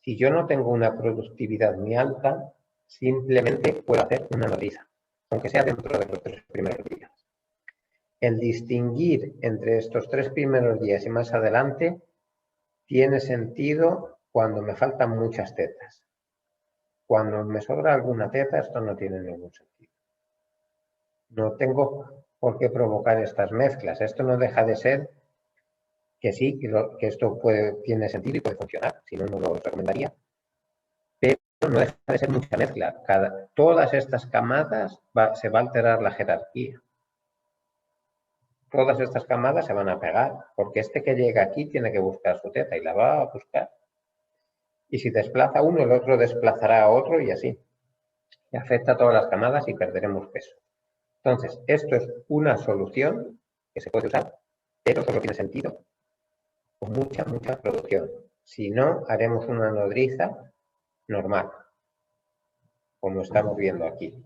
Si yo no tengo una productividad muy alta, simplemente puedo hacer una nodriza, aunque sea dentro de los 3 primeros días. El distinguir entre estos 3 primeros días y más adelante tiene sentido cuando me faltan muchas tetas. Cuando me sobra alguna teta, esto no tiene ningún sentido. No tengo por qué provocar estas mezclas. Esto no deja de ser que sí, que esto tiene sentido y puede funcionar, si no, no lo recomendaría. Pero no deja de ser mucha mezcla. Todas estas camadas se va a alterar la jerarquía. Todas estas camadas se van a pegar, porque este que llega aquí tiene que buscar su teta y la va a buscar. Y si desplaza uno, el otro desplazará a otro y así. Y afecta a todas las camadas y perderemos peso. Entonces, esto es una solución que se puede usar, pero solo tiene sentido con mucha producción. Si no, haremos una nodriza normal, como estamos viendo aquí,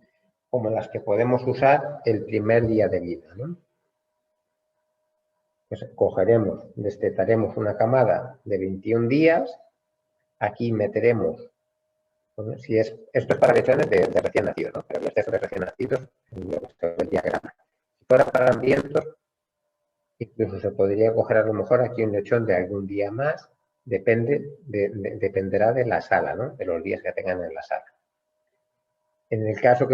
como las que podemos usar el primer día de vida, ¿no? Pues cogeremos, destetaremos una camada de 21 días, aquí meteremos, bueno, esto es para lechones de recién nacidos, ¿no? Pero los de recién nacidos, el diagrama. Si fuera para hambrientos, incluso se podría coger a lo mejor aquí un lechón de algún día más, dependerá de la sala, ¿no? De los días que tengan en la sala. En el caso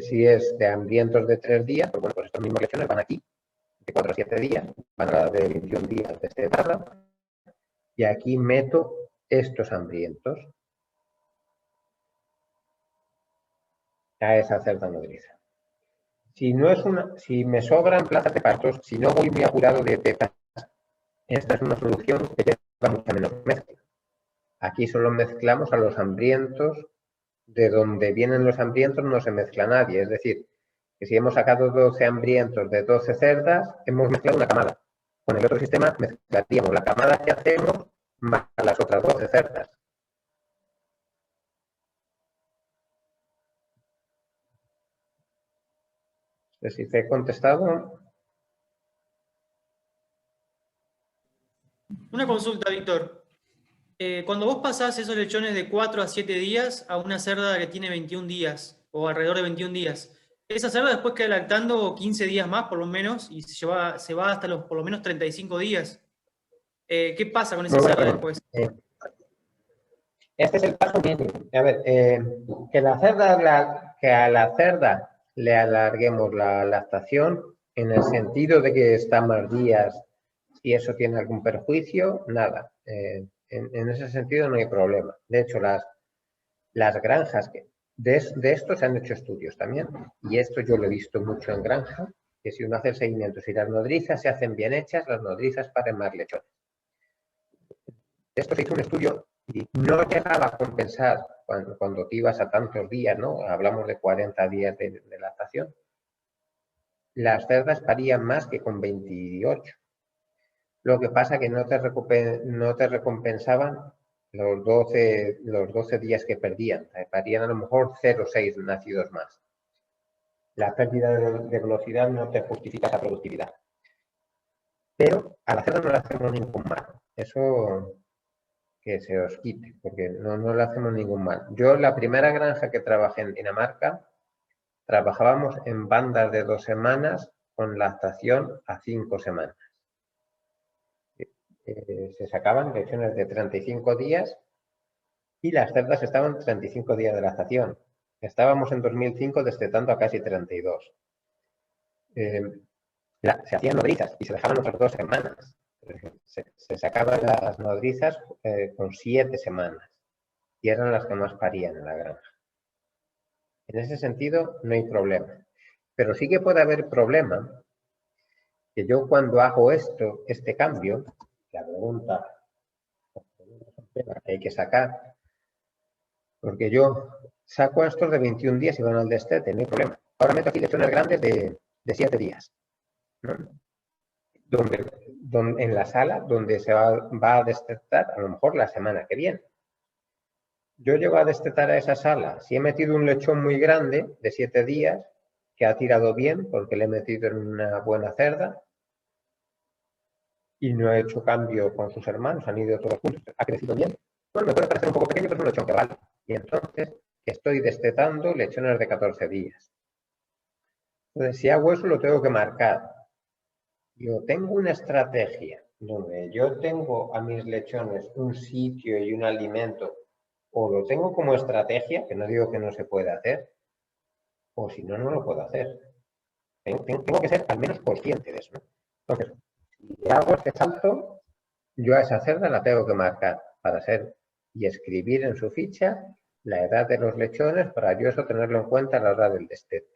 si es de hambrientos de 3 días, pues bueno, pues estos mismos lechones van aquí, de 4 a 7 días, van a la de 21 días de este tarda, y aquí meto estos hambrientos a esa cerda nodriza. Si me sobran plazas de pastos, si no voy muy apurado de tetas, esta es una solución que lleva mucha menos mezcla. Aquí solo mezclamos a los hambrientos, de donde vienen los hambrientos no se mezcla nadie, es decir, que si hemos sacado 12 hambrientos de 12 cerdas, hemos mezclado una camada. Con el otro sistema mezclaríamos la camada que hacemos más las otras 12 cerdas. No sé si te he contestado. Una consulta, Víctor. Cuando vos pasás esos lechones de 4 a 7 días a una cerda que tiene 21 días o alrededor de 21 días, esa cerda después queda lactando 15 días más por lo menos y se va hasta los por lo menos 35 días. ¿Qué pasa con esa cerda después? Este es el paso mínimo. A ver, que a la cerda le alarguemos la lactación en el sentido de que está más días y eso tiene algún perjuicio, nada. En ese sentido no hay problema. De hecho, las granjas, de esto se han hecho estudios también, y esto yo lo he visto mucho en granja, que si uno hace el seguimiento, si las nodrizas se hacen bien hechas, las nodrizas paren más lechones. De esto se hizo un estudio y no llegaba a compensar cuando te ibas a tantos días, ¿no? Hablamos de 40 días de lactación. Las cerdas parían más que con 28. Lo que pasa que no te recompensaban los 12 días que perdían. Parían a lo mejor 0,6 nacidos más. La pérdida de velocidad no te justifica esa productividad. pero a la cerda no le hacemos ningún mal. Eso que se os quite, porque no le hacemos ningún mal. Yo, la primera granja que trabajé en Dinamarca, trabajábamos en bandas de 2 semanas con lactación a 5 semanas. Se sacaban lechones de 35 días y las cerdas estaban 35 días de lactación. Estábamos en 2005 destetando a casi 32. Se hacían nodrizas y se dejaban otras 2 semanas. Se sacaban las nodrizas con 7 semanas y eran las que más parían en la granja. En ese sentido no hay problema. Pero sí que puede haber problema que yo cuando hago este cambio, la pregunta que hay que sacar, porque yo saco estos de 21 días y van al destete, no hay problema. Ahora meto aquí lechones grandes de 7 días, ¿no? Donde, en la sala donde se va a destetar a lo mejor la semana que viene. Yo llego a destetar a esa sala, si he metido un lechón muy grande de 7 días, que ha tirado bien porque le he metido en una buena cerda y no ha hecho cambio con sus hermanos, han ido todos juntos, ha crecido bien. Bueno, me puede parecer un poco pequeño, pero es un lechón que vale. Y entonces estoy destetando lechones de 14 días. Entonces, si hago eso, lo tengo que marcar. Yo tengo una estrategia donde yo tengo a mis lechones un sitio y un alimento, o lo tengo como estrategia, que no digo que no se pueda hacer, o si no, no lo puedo hacer. Tengo que ser al menos consciente de eso, ¿no? Entonces, si hago este salto, yo a esa cerda la tengo que marcar para ser y escribir en su ficha la edad de los lechones para yo eso tenerlo en cuenta a la hora del destete.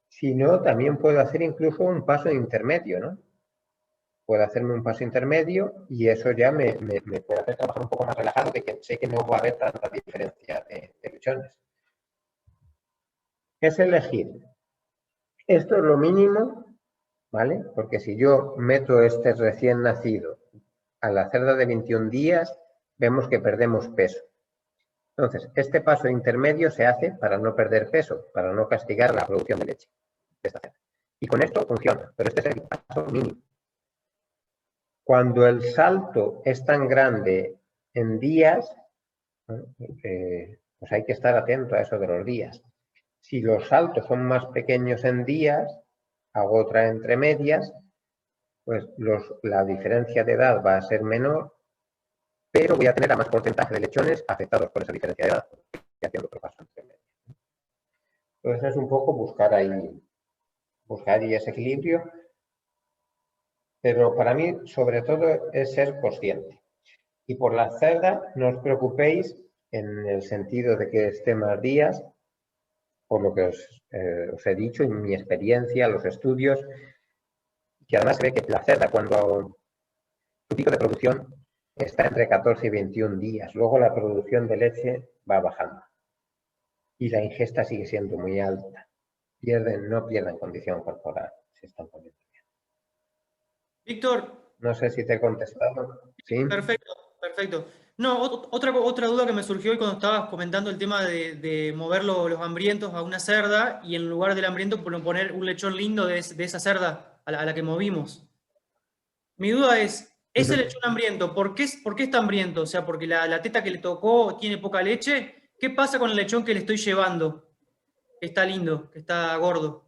Si no, también puedo hacer incluso un paso intermedio, ¿no? Puedo hacerme un paso intermedio y eso ya me puede hacer trabajar un poco más relajado, de que sé que no va a haber tanta diferencia de lechones. Es elegir. Esto es lo mínimo, ¿vale? Porque si yo meto este recién nacido a la cerda de 21 días, vemos que perdemos peso. Entonces, este paso intermedio se hace para no perder peso, para no castigar la producción de leche de esta cerda. Y con esto funciona, pero este es el paso mínimo. Cuando el salto es tan grande en días, pues hay que estar atento a eso de los días. Si los saltos son más pequeños en días, hago otra entre medias, pues la diferencia de edad va a ser menor, pero voy a tener a más porcentaje de lechones afectados por esa diferencia de edad. Haciendo otro paso entre medias. Entonces es un poco buscar ahí ese equilibrio. Pero para mí, sobre todo, es ser consciente. Y por la cerda, no os preocupéis en el sentido de que esté más días, por lo que os he dicho, en mi experiencia, los estudios, que además se ve que la cerda, cuando su pico de producción está entre 14 y 21 días, luego la producción de leche va bajando. Y la ingesta sigue siendo muy alta. No pierden condición corporal, se están poniendo. Víctor. No sé si te he contestado. ¿Sí? Perfecto, perfecto. No, otra duda que me surgió hoy cuando estabas comentando el tema de mover los hambrientos a una cerda y en lugar del hambriento poner un lechón lindo de esa cerda a la que movimos. Mi duda es, ese lechón hambriento, ¿por qué está hambriento? O sea, porque la teta que le tocó tiene poca leche. ¿Qué pasa con el lechón que le estoy llevando? Que está lindo, que está gordo.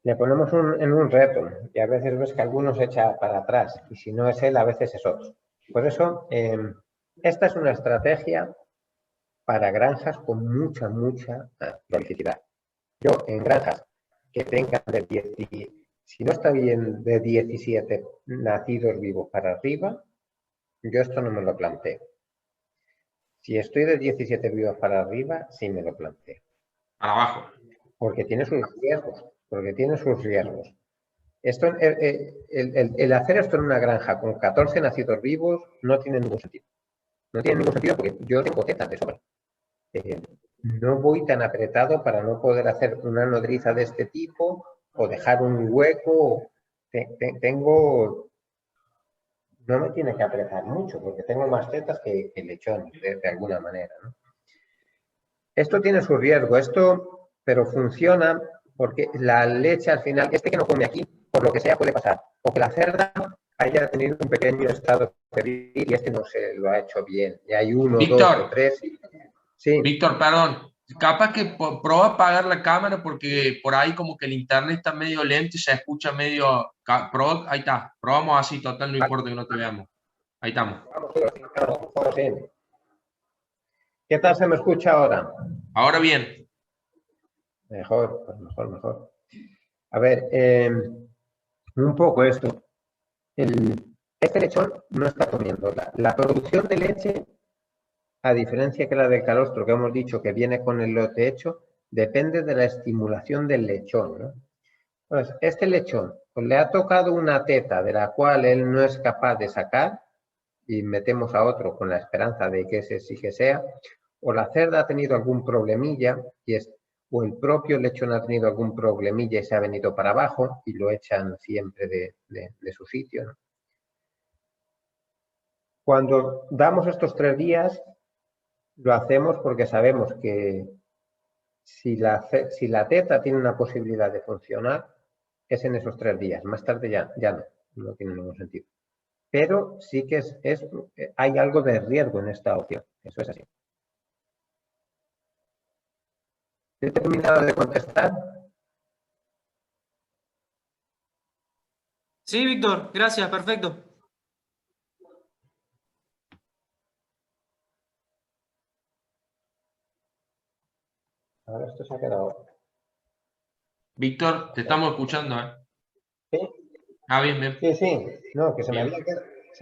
Le ponemos en un reto y a veces ves que algunos echa para atrás y si no es él, a veces es otro. Por eso, esta es una estrategia para granjas con mucha prolificidad. Yo, en granjas que tengan si no está bien de 17 nacidos vivos para arriba, yo esto no me lo planteo. Si estoy de 17 vivos para arriba, sí me lo planteo. Para abajo. Porque tiene sus riesgos. Esto, el hacer esto en una granja con 14 nacidos vivos no tiene ningún sentido. No tiene ningún sentido porque yo tengo tetas de sobra. No voy tan apretado para no poder hacer una nodriza de este tipo o dejar un hueco. No me tiene que apretar mucho porque tengo más tetas que lechones, de alguna manera, ¿no? Esto tiene su riesgo, pero funciona porque la leche al final, que no come aquí, por lo que sea puede pasar, o que la cerda haya tenido un pequeño estado febril y no se lo ha hecho bien, y hay 1, 2 o 3. Sí. Víctor, perdón, capaz que prueba a apagar la cámara porque por ahí como que el internet está medio lento y se escucha medio... Ahí está, probamos así, total, no importa que no te veamos. Ahí estamos. ¿Qué tal se me escucha ahora? Ahora bien. Mejor, pues mejor. A ver, un poco esto. Este lechón no está comiendo. La producción de leche, a diferencia que la del calostro que hemos dicho que viene con el lote hecho, depende de la estimulación del lechón, ¿no? Pues este lechón pues le ha tocado una teta de la cual él no es capaz de sacar y metemos a otro con la esperanza de que ese sí que sea, o la cerda ha tenido algún problemilla o el propio lechón ha tenido algún problemilla y se ha venido para abajo y lo echan siempre de su sitio, ¿no? Cuando damos estos 3 días, lo hacemos porque sabemos que si la teta tiene una posibilidad de funcionar, es en esos 3 días. Más tarde ya no tiene ningún sentido. Pero sí que hay algo de riesgo en esta opción. Eso es así. ¿He terminado de contestar? Sí, Víctor, gracias, perfecto. Ahora esto se ha quedado. Víctor, te estamos escuchando, ¿eh? ¿Sí? Ah, bien. Sí. No, que se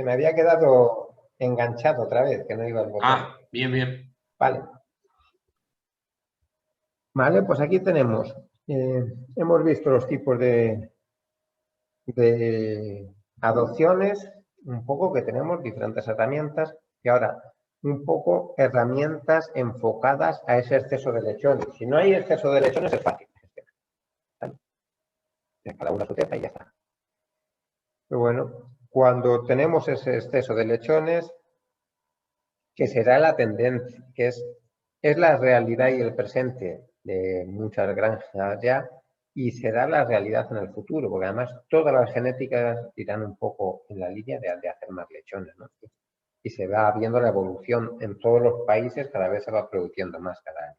me había quedado enganchado otra vez, que no iba al botón. Ah, bien. Vale, pues aquí tenemos. Hemos visto los tipos de adopciones, un poco que tenemos diferentes herramientas y ahora un poco herramientas enfocadas a ese exceso de lechones. Si no hay exceso de lechones es fácil. ¿Vale? Cada una su teta y ya está. Pero bueno, cuando tenemos ese exceso de lechones, que será la tendencia, que es la realidad y el presente de muchas granjas ya, y será la realidad en el futuro, porque además todas las genéticas irán un poco en la línea de hacer más lechones, ¿no? Y se va viendo la evolución en todos los países, cada vez se va produciendo más cada año.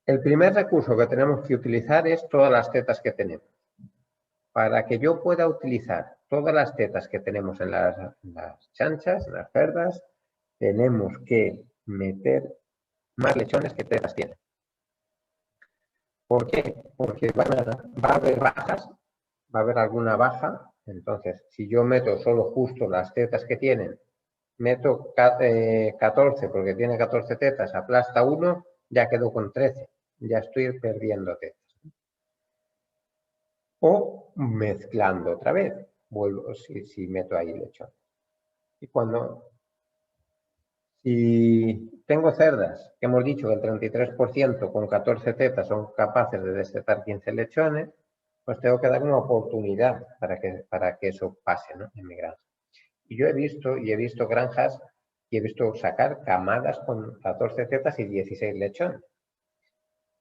El primer recurso que tenemos que utilizar es todas las tetas que tenemos. Para que yo pueda utilizar todas las tetas que tenemos en las chanchas, en las cerdas, tenemos que meter más lechones que tetas tienen. ¿Por qué? Porque va a haber bajas, va a haber alguna baja. Entonces, si yo meto solo justo las tetas que tienen, meto 14 porque tiene 14 tetas, aplasta 1, ya quedo con 13. Ya estoy perdiendo tetas. O mezclando otra vez, vuelvo si meto ahí lechón. Y si tengo cerdas, que hemos dicho que el 33% con 14 tetas son capaces de destetar 15 lechones, pues tengo que dar una oportunidad para que eso pase, ¿no? En mi granja. Y yo he visto granjas y he visto sacar camadas con 14 tetas y 16 lechones.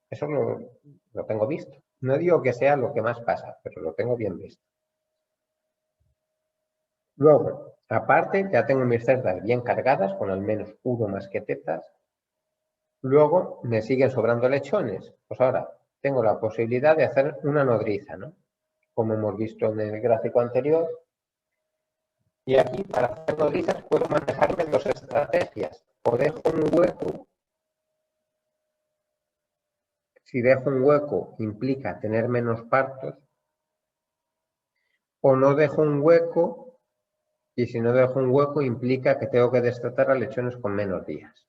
Eso lo tengo visto. No digo que sea lo que más pasa, pero lo tengo bien visto. Luego, aparte, ya tengo mis cerdas bien cargadas, con al menos 1 más que tetas. Luego, me siguen sobrando lechones. Pues ahora, tengo la posibilidad de hacer una nodriza, ¿no? Como hemos visto en el gráfico anterior. Y aquí, para hacer nodrizas, puedo manejarme 2 estrategias. O dejo un hueco. Si dejo un hueco, implica tener menos partos. O no dejo un hueco, y si no dejo un hueco, implica que tengo que destetar a lechones con menos días.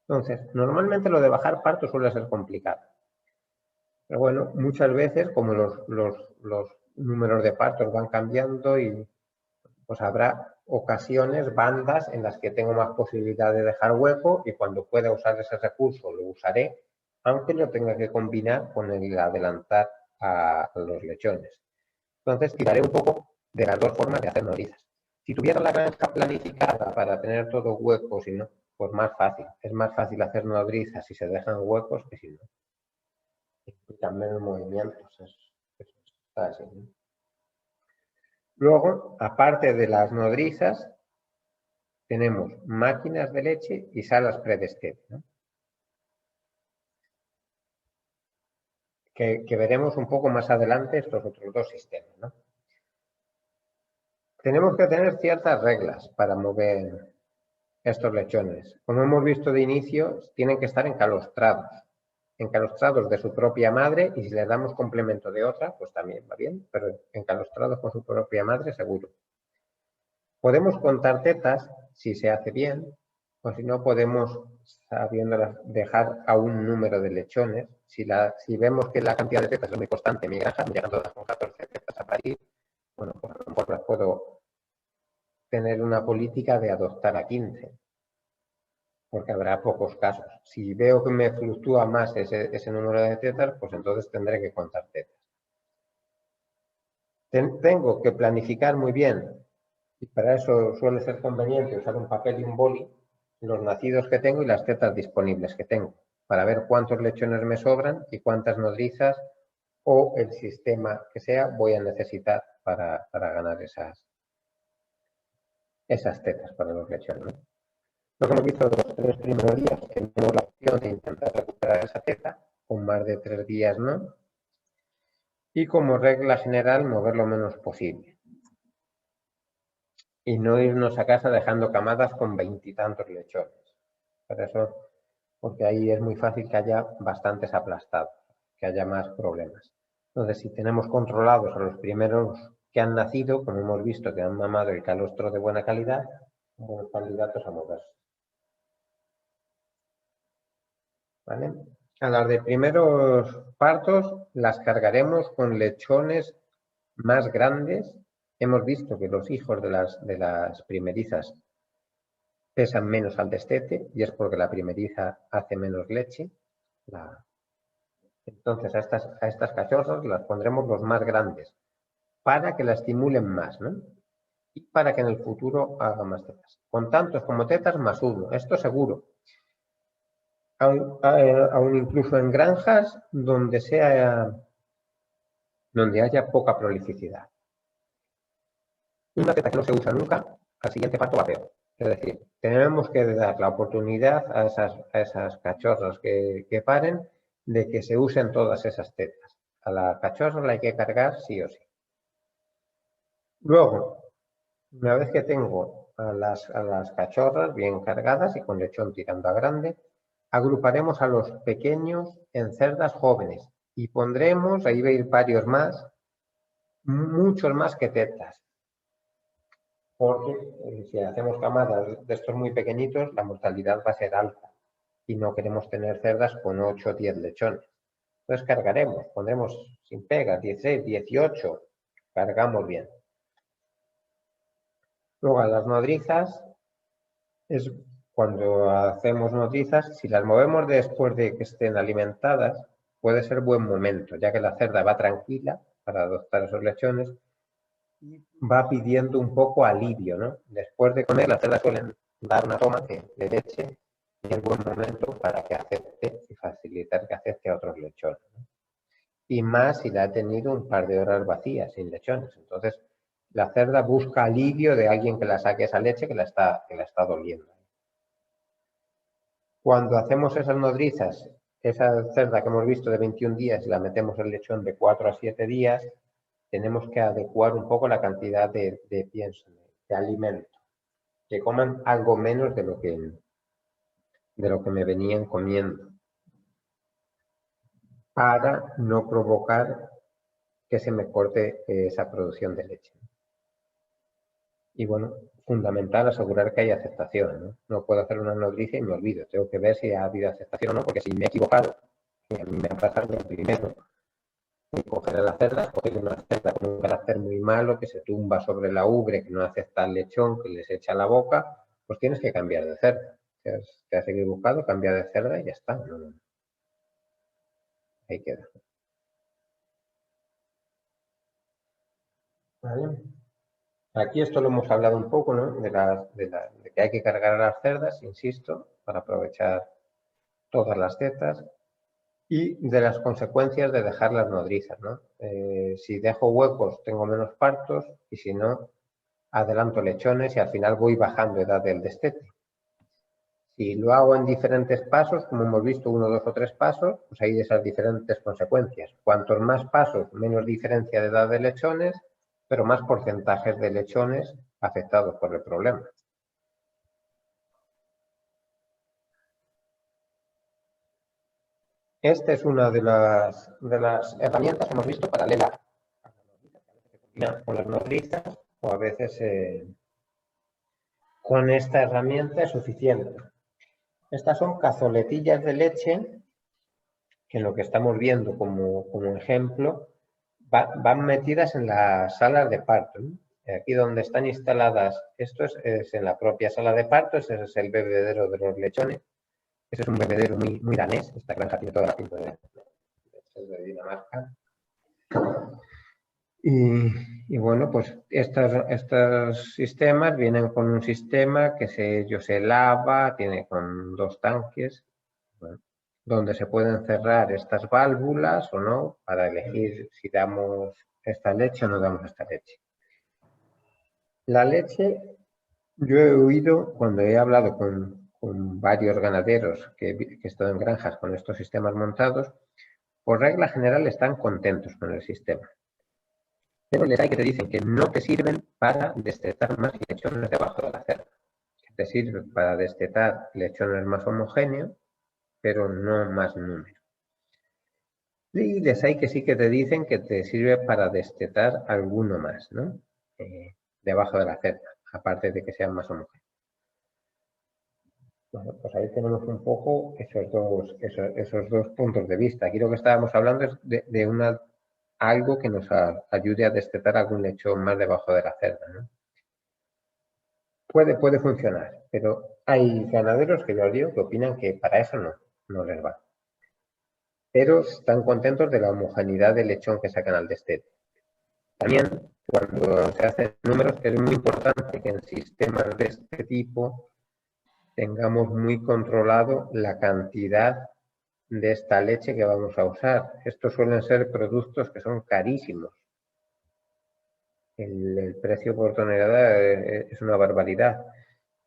Entonces, normalmente lo de bajar partos suele ser complicado. Pero bueno, muchas veces, como los números de partos van cambiando, y pues habrá ocasiones, bandas, en las que tengo más posibilidad de dejar hueco y cuando pueda usar ese recurso lo usaré, aunque lo tenga que combinar con el adelantar a los lechones. Entonces, tiraré un poco de las 2 formas de hacer nodrizas. Si tuviera la granja planificada para tener todo huecos y no, pues más fácil. Es más fácil hacer nodrizas si se dejan huecos que si no. Implican menos movimientos. Eso está así, ¿no? Luego, aparte de las nodrizas, tenemos máquinas de leche y salas predestete, ¿no? Que veremos un poco más adelante estos otros dos sistemas, ¿no? Tenemos que tener ciertas reglas para mover estos lechones. Como hemos visto de inicio, tienen que estar encalostrados de su propia madre, y si les damos complemento de otra, pues también va bien, pero encalostrados con su propia madre seguro. Podemos contar tetas si se hace bien, o si no podemos, sabiéndolas, dejar a un número de lechones. Si vemos que la cantidad de tetas es muy constante en mi granja, me llegan todas con 14 tetas a parir, bueno, pues a lo mejor las puedo tener una política de adoptar a 15, porque habrá pocos casos. Si veo que me fluctúa más ese número de tetas, pues entonces tendré que contar tetas. Tengo que planificar muy bien, y para eso suele ser conveniente usar un papel y un boli, los nacidos que tengo y las tetas disponibles que tengo, para ver cuántos lechones me sobran y cuántas nodrizas o el sistema que sea voy a necesitar para ganar esas tetas para los lechones, ¿no? Lo que hemos visto los 3 primeros días, tenemos la opción de intentar recuperar esa teta, con más de 3 días no, y como regla general mover lo menos posible. Y no irnos a casa dejando camadas con 20 y tantos lechones. Por eso, porque ahí es muy fácil que haya bastantes aplastados, que haya más problemas. Entonces, si tenemos controlados a los primeros que han nacido, como hemos visto que han mamado el calostro de buena calidad, son buenos candidatos a moverse. ¿Vale? A las de primeros partos las cargaremos con lechones más grandes. Hemos visto que los hijos de las primerizas pesan menos al destete, y es porque la primeriza hace menos leche. Entonces a estas cachorras las pondremos los más grandes para que la estimulen más, ¿no? Y para que en el futuro haga más tetas. Con tantos como tetas más uno, esto seguro. Aún incluso en granjas donde haya poca prolificidad. Una teta que no se usa nunca, al siguiente parto va peor. Es decir, tenemos que dar la oportunidad a esas cachorras que paren de que se usen todas esas tetas. A la cachorra la hay que cargar sí o sí. Luego, una vez que tengo a las cachorras bien cargadas y con lechón tirando a grande, agruparemos a los pequeños en cerdas jóvenes y pondremos, ahí va a ir varios más, muchos más que tetas. Porque si hacemos camadas de estos muy pequeñitos, la mortalidad va a ser alta y no queremos tener cerdas con 8 o 10 lechones. Entonces cargaremos, pondremos sin pegas 16, 18, cargamos bien. Luego a las nodrizas, es cuando hacemos nodrizas, si las movemos después de que estén alimentadas, puede ser buen momento, ya que la cerda va tranquila para adoptar esos lechones y va pidiendo un poco alivio, ¿no? Después de comer, las cerdas suelen dar una toma de leche y es buen momento para que acepte y facilitar que acepte a otros lechones, ¿no? Y más si la ha tenido un par de horas vacías, sin lechones. Entonces, la cerda busca alivio de alguien que la saque esa leche que la está doliendo. Cuando hacemos esas nodrizas, esa cerda que hemos visto de 21 días, y la metemos el lechón de 4 a 7 días, tenemos que adecuar un poco la cantidad de alimento, que coman algo menos de lo que me venían comiendo, para no provocar que se me corte esa producción de leche. Y bueno, fundamental asegurar que hay aceptación, ¿no? No puedo hacer una nodriza y me olvido, tengo que ver si ha habido aceptación o no, porque si me he equivocado, y a mí me va a pasar lo primero, y coger a la cerda, coger una cerda con un carácter muy malo, que se tumba sobre la ubre, que no acepta el lechón, que les echa la boca, pues tienes que cambiar de cerda. Te has equivocado, cambia de cerda y ya está. No. Ahí queda. ¿Vale? Aquí esto lo hemos hablado un poco, ¿no? De que hay que cargar a las cerdas, insisto, para aprovechar todas las tetas, y de las consecuencias de dejarlas nodrizas, ¿no? Si dejo huecos tengo menos partos y si no, adelanto lechones y al final voy bajando edad del destete. Si lo hago en diferentes pasos, como hemos visto, 1, 2 o 3 pasos, pues hay esas diferentes consecuencias. Cuantos más pasos, menos diferencia de edad de lechones, pero más porcentajes de lechones afectados por el problema. Esta es una de las herramientas que hemos visto paralela con las nodrizas, o a veces con esta herramienta es suficiente. Estas son cazoletillas de leche que en lo que estamos viendo como ejemplo van metidas en las salas de parto, ¿no? Aquí donde están instaladas, esto es en la propia sala de parto, ese es el bebedero de los lechones. Ese es un bebedero muy danés, esta granja tiene toda la pinta de Dinamarca. Y bueno, pues estos sistemas vienen con un sistema que se lava, tiene con 2 tanques, bueno, donde se pueden cerrar estas válvulas o no, para elegir si damos esta leche o no damos esta leche. La leche, yo he oído, cuando he hablado con varios ganaderos que he estado en granjas con estos sistemas montados, por regla general están contentos con el sistema. Pero les hay que te dicen que no te sirven para destetar más lechones debajo de la cerda. Que te sirven para destetar lechones más homogéneos, pero no más número. Y les hay que sí que te dicen que te sirve para destetar alguno más, ¿no? Debajo de la cerda, aparte de que sean más homogéneos. Bueno, pues ahí tenemos un poco esos dos puntos de vista. Aquí lo que estábamos hablando es de algo que nos ayude a destetar algún lechón más debajo de la cerda, ¿no? Puede funcionar, pero hay ganaderos que yo os digo que opinan que para eso no les va. Pero están contentos de la homogeneidad del lechón que sacan al destete. También, cuando se hacen números, es muy importante que en sistemas de este tipo tengamos muy controlado la cantidad de esta leche que vamos a usar. Estos suelen ser productos que son carísimos. El precio por tonelada es una barbaridad.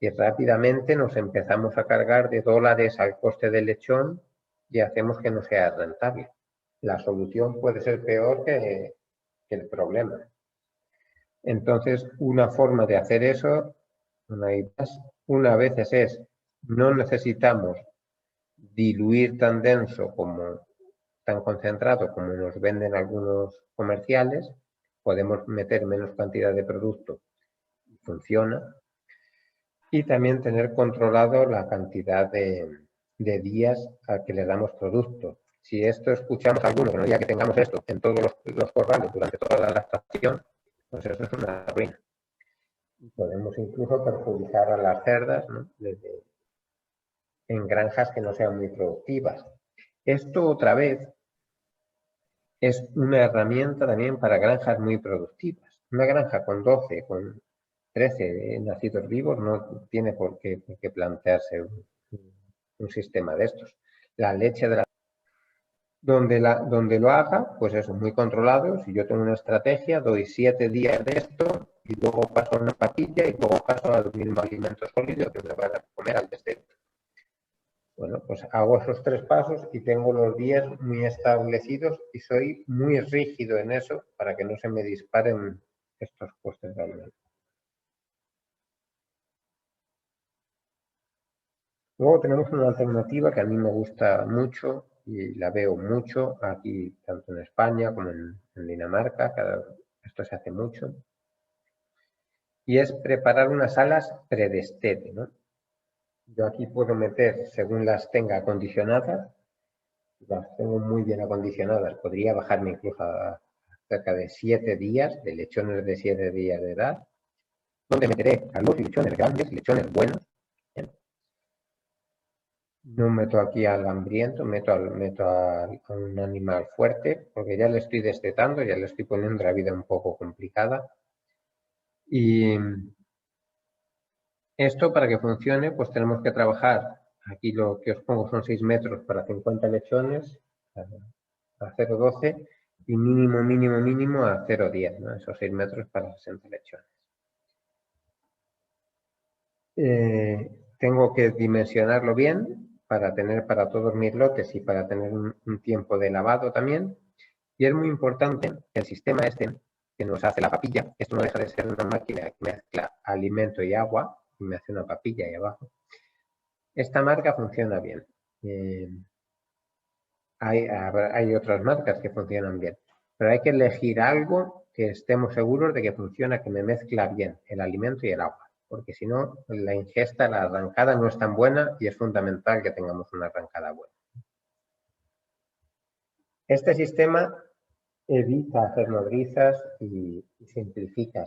Y rápidamente nos empezamos a cargar de dólares al coste del lechón y hacemos que no sea rentable. La solución puede ser peor que el problema. Entonces, una forma de hacer eso, una vez es, no necesitamos diluir tan denso tan concentrado como nos venden algunos comerciales, podemos meter menos cantidad de producto, funciona, y también tener controlado la cantidad de días a que le damos producto. Si esto escuchamos a alguno que nos diga que tengamos esto en todos los corrales durante toda la lactación, pues eso es una ruina. Podemos incluso perjudicar a las cerdas, ¿no? En granjas que no sean muy productivas. Esto otra vez es una herramienta también para granjas muy productivas. Una granja con 12, con 13 nacidos vivos no tiene por qué plantearse un sistema de estos. La leche de la... Donde lo haga, pues eso, muy controlado. Si yo tengo una estrategia, doy 7 días de esto y luego paso a una patilla y luego paso al mismo alimento sólido que me van a comer al destete. Bueno, pues hago esos 3 pasos y tengo los días muy establecidos y soy muy rígido en eso para que no se me disparen estos costes de alimento. Luego tenemos una alternativa que a mí me gusta mucho y la veo mucho aquí, tanto en España como en Dinamarca, esto se hace mucho, y es preparar unas alas predestete, ¿no? Yo aquí puedo meter, según las tenga acondicionadas, las tengo muy bien acondicionadas, podría bajarme incluso a cerca de 7 días, de lechones de 7 días de edad, donde meteré a los lechones grandes, lechones buenos. ¿Bien? No meto aquí al hambriento, meto a un animal fuerte, porque ya le estoy destetando, ya le estoy poniendo la vida un poco complicada. Y esto, para que funcione, pues tenemos que trabajar, aquí lo que os pongo son 6 metros para 50 lechones, a 0,12, y mínimo, mínimo, mínimo a 0,10, ¿no? Esos 6 metros para 60 lechones. Tengo que dimensionarlo bien para tener para todos mis lotes y para tener un tiempo de lavado también. Y es muy importante que el sistema este que nos hace la papilla, esto no deja de ser una máquina que mezcla alimento y agua, y me hace una papilla ahí abajo. Esta marca funciona bien. Hay otras marcas que funcionan bien, pero hay que elegir algo que estemos seguros de que funciona, que me mezcla bien el alimento y el agua, porque si no, la ingesta, la arrancada no es tan buena y es fundamental que tengamos una arrancada buena. Este sistema evita hacer nodrizas y simplifica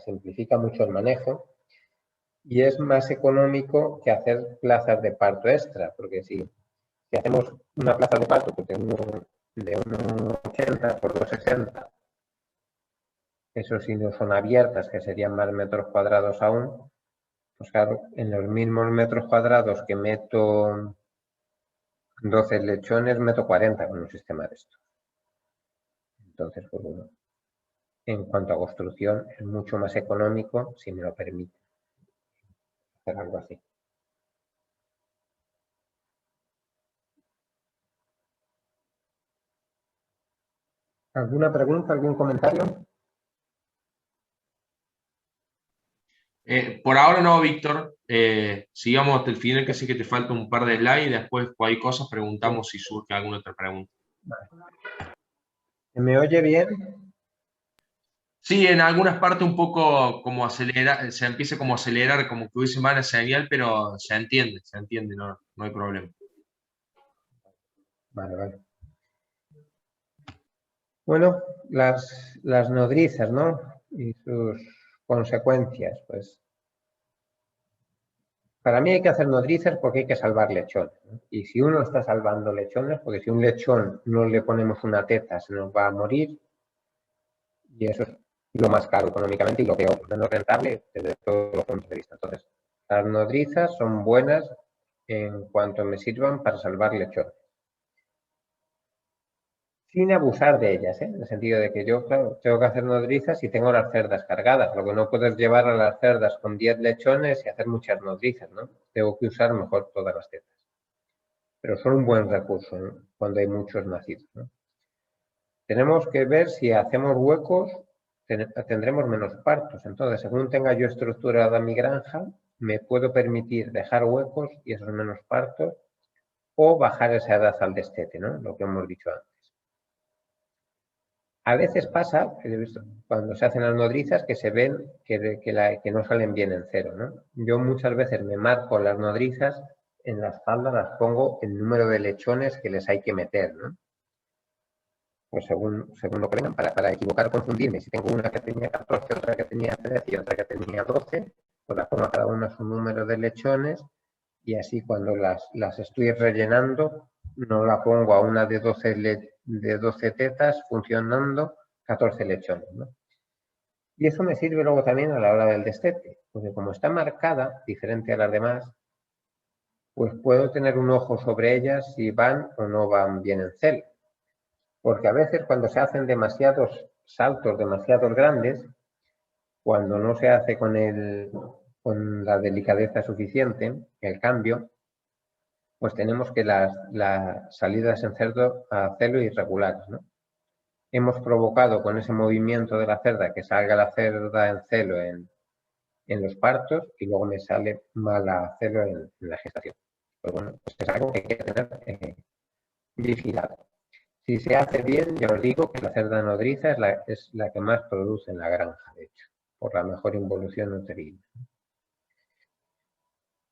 mucho el manejo y es más económico que hacer plazas de parto extra, porque si hacemos una plaza de parto pues de 1,80 por 2,60, eso si no son abiertas, que serían más metros cuadrados aún, pues claro, en los mismos metros cuadrados que meto 12 lechones, meto 40 con un sistema de esto. Entonces, pues bueno, en cuanto a construcción, es mucho más económico, si me lo permite, hacer algo así. ¿Alguna pregunta, algún comentario? Por ahora no, Víctor. Sigamos hasta el final, que sé que te falta un par de slides y después cualquier cosa preguntamos si surge alguna otra pregunta. ¿Me oye bien? Sí, en algunas partes un poco como acelera, se empieza como a acelerar, como que hubiese mala señal, pero se entiende, no hay problema. Vale. Bueno, las nodrizas, ¿no? Y sus consecuencias, pues. Para mí hay que hacer nodrizas porque hay que salvar lechones, ¿no? Y si uno está salvando lechones, porque si un lechón no le ponemos una teta, se nos va a morir, y eso es lo más caro económicamente y lo peor, menos rentable desde todos los puntos de vista. Entonces, las nodrizas son buenas en cuanto me sirvan para salvar lechones. Sin abusar de ellas, ¿eh? En el sentido de que yo, claro, tengo que hacer nodrizas y tengo las cerdas cargadas. Lo que no puedo es llevar a las cerdas con 10 lechones y hacer muchas nodrizas, ¿no? Tengo que usar mejor todas las tetas. Pero son un buen recurso, ¿no? Cuando hay muchos nacidos, ¿no? Tenemos que ver si hacemos huecos, tendremos menos partos. Entonces, según tenga yo estructurada mi granja, me puedo permitir dejar huecos y esos menos partos o bajar esa edad al destete, ¿no? Lo que hemos dicho antes. A veces pasa, he visto, cuando se hacen las nodrizas, que se ven que no salen bien en cero, ¿no? Yo muchas veces me marco las nodrizas, en la espalda las pongo el número de lechones que les hay que meter, ¿no? Pues según lo que vengan, para equivocar o confundirme. Si tengo una que tenía 14, otra que tenía 13 y otra que tenía 12, pues las pongo a cada una su número de lechones y así cuando las estoy rellenando, no la pongo a una de 12 tetas funcionando 14 lechones, ¿no? Y eso me sirve luego también a la hora del destete, porque como está marcada, diferente a las demás, pues puedo tener un ojo sobre ellas si van o no van bien en celo. Porque a veces cuando se hacen demasiados saltos, demasiados grandes, cuando no se hace con la delicadeza suficiente, el cambio, pues tenemos que las salidas en cerdo a celo irregulares, ¿no? Hemos provocado con ese movimiento de la cerda que salga la cerda en celo en los partos y luego me sale mala celo en la gestación. Pues bueno, pues es algo que hay que tener vigilado. Si se hace bien, ya os digo que la cerda nodriza es la que más produce en la granja, de hecho, por la mejor involución uterina.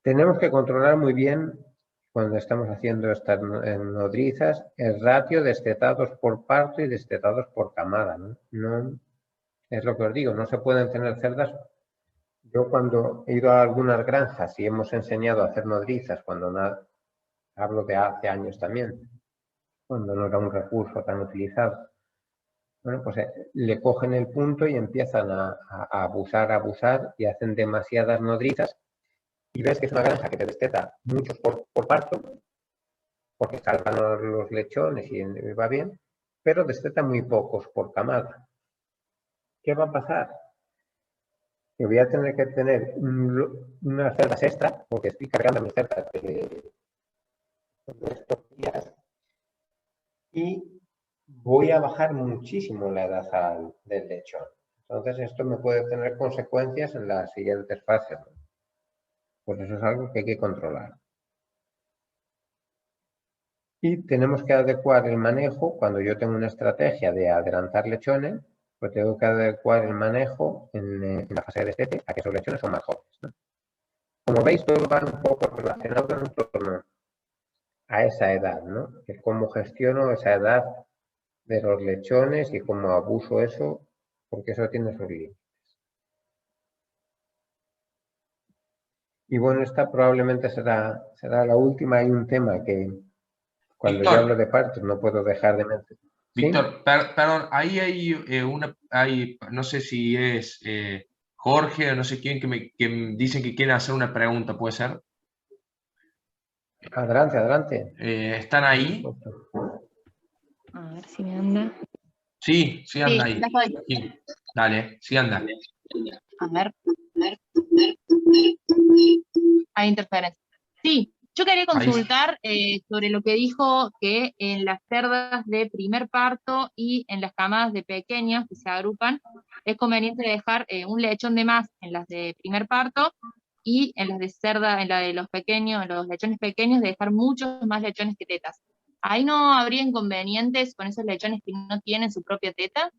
Tenemos que controlar muy bien, cuando estamos haciendo estas nodrizas, el ratio de destetados por parto y destetados por camada, ¿no? No, es lo que os digo, no se pueden tener cerdas. Yo cuando he ido a algunas granjas y hemos enseñado a hacer nodrizas, hablo de hace años también, cuando no era un recurso tan utilizado, Bueno, pues le cogen el punto y empiezan a abusar y hacen demasiadas nodrizas y ves que es una granja que te desteta muchos por parto, porque salvan los lechones y va bien, pero desteta muy pocos por camada. ¿Qué va a pasar? Que voy a tener que tener unas cerdas extra, porque estoy cargando mis cerdas de estos días, y voy a bajar muchísimo la edad del lechón. Entonces esto me puede tener consecuencias en las siguientes fases, ¿no? Pues eso es algo que hay que controlar. Y tenemos que adecuar el manejo, cuando yo tengo una estrategia de adelantar lechones, pues tengo que adecuar el manejo en la fase de destete a que esos lechones son más jóvenes, ¿no? Como veis, todo va un poco relacionado en torno a esa edad, ¿no? Que cómo gestiono esa edad de los lechones y cómo abuso eso, porque eso tiene sus límites. Y bueno, esta probablemente será la última. Hay un tema que cuando Víctor, yo hablo de partos no puedo dejar de mencionar. ¿Sí? Víctor, perdón, ahí hay no sé si es Jorge o no sé quién que dicen que quieren hacer una pregunta, ¿puede ser? Adelante, adelante. ¿Están ahí? A ver si me anda. Sí, sí anda ahí. ya estoy. Sí. Dale, sí anda. A ver. Hay interferencia. Sí, yo quería consultar sobre lo que dijo que en las cerdas de primer parto y en las camadas de pequeños que se agrupan, es conveniente dejar un lechón de más en las de primer parto y en las de cerda, en la de los pequeños, en los lechones pequeños, de dejar muchos más lechones que tetas. ¿Ahí no habría inconvenientes con esos lechones que no tienen su propia teta?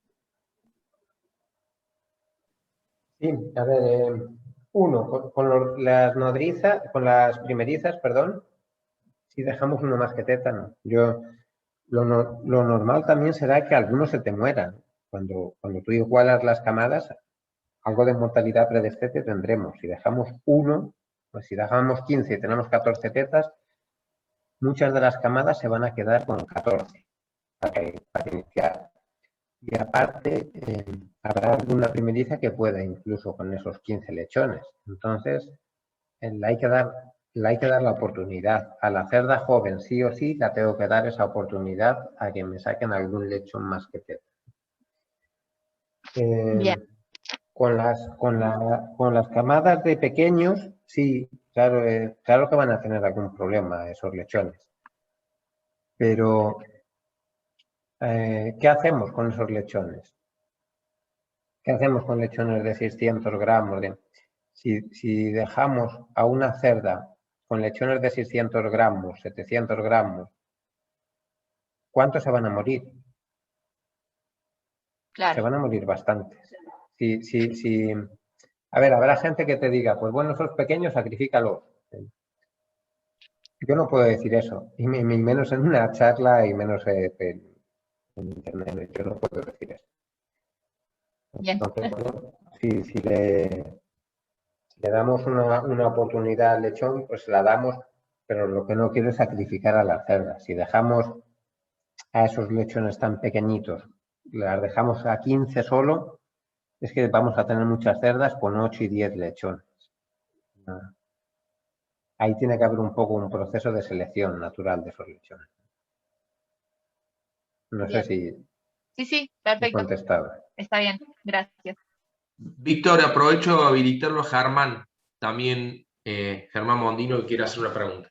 Sí, a ver, con las nodrizas, con las primerizas, perdón, si dejamos uno más que teta, no. Lo normal también será que algunos se te mueran. Cuando tú igualas las camadas, algo de mortalidad predestete tendremos. Si dejamos uno, pues si dejamos 15 y tenemos 14 tetas, muchas de las camadas se van a quedar con 14 para iniciar. Y aparte, habrá alguna primeriza que pueda incluso con esos 15 lechones. Entonces, le hay que dar la oportunidad. A la cerda joven, sí o sí, la tengo que dar esa oportunidad a que me saquen algún lechón más que teta. Bien. Con las camadas de pequeños, sí, claro, claro que van a tener algún problema esos lechones. Pero, ¿qué hacemos con esos lechones? ¿Qué hacemos con lechones de 600 gramos? Si dejamos a una cerda con lechones de 600 gramos, 700 gramos, ¿cuántos se van a morir? Claro. Se van a morir bastantes. A ver, habrá gente que te diga, pues bueno, esos pequeños, sacrifícalos. Yo no puedo decir eso, y menos en una charla y menos en internet. Yo no puedo decir eso. Bien. Entonces, bueno, si le damos una oportunidad al lechón, pues la damos, pero lo que no quiero es sacrificar a la cerda. Si dejamos a esos lechones tan pequeñitos, las dejamos a 15 solo, es que vamos a tener muchas cerdas con 8 y 10 lechones. Ahí tiene que haber un poco un proceso de selección natural de esos lechones. No Bien. sé si Sí, he perfecto. contestado. Está bien, gracias. Víctor, aprovecho a habilitarlo a Germán, también Germán Mondino, que quiere hacer una pregunta.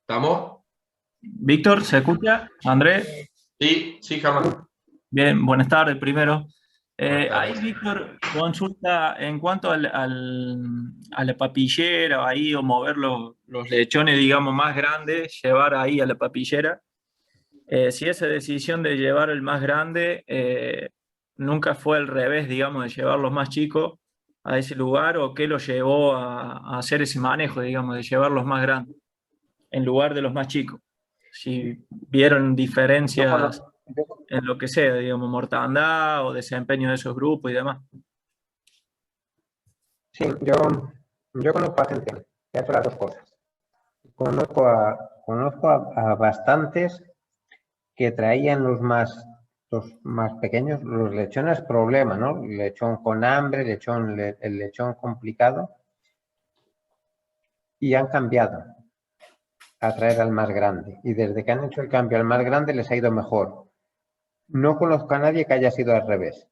¿Estamos? Víctor, ¿se escucha? ¿Andrés? Sí, sí, Germán. Bien, buenas tardes primero. Buenas tardes. Ahí, Víctor, consulta en cuanto a la papillera ahí o mover los lechones, digamos, más grandes, llevar ahí a la papillera. Si esa decisión de llevar el más grande nunca fue al revés, digamos, de llevar los más chicos a ese lugar, o qué lo llevó a hacer ese manejo, digamos, de llevar los más grandes en lugar de los más chicos. Si vieron diferencias en lo que sea, digamos, mortandad o desempeño de esos grupos y demás. Sí, yo conozco a gente que hace las dos cosas. Conozco a conozco a bastantes que traían los más pequeños, los lechones problema, ¿no? Lechón con hambre, el lechón complicado, y han cambiado a traer al más grande. Y desde que han hecho el cambio al más grande les ha ido mejor. No conozco a nadie que haya sido al revés.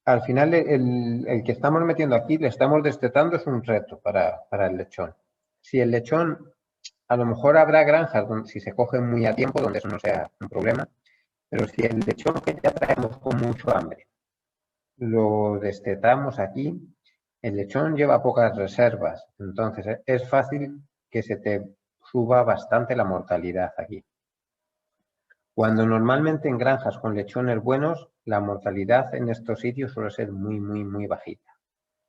Al final, el que estamos metiendo aquí, le estamos destetando, es un reto para el lechón. Si el lechón, a lo mejor habrá granjas donde, si se coge muy a tiempo, donde eso no sea un problema, pero si el lechón que ya traemos con mucho hambre, lo destetamos aquí, el lechón lleva pocas reservas, entonces es fácil que se te suba bastante la mortalidad aquí. Cuando normalmente en granjas con lechones buenos, la mortalidad en estos sitios suele ser muy, muy, muy bajita.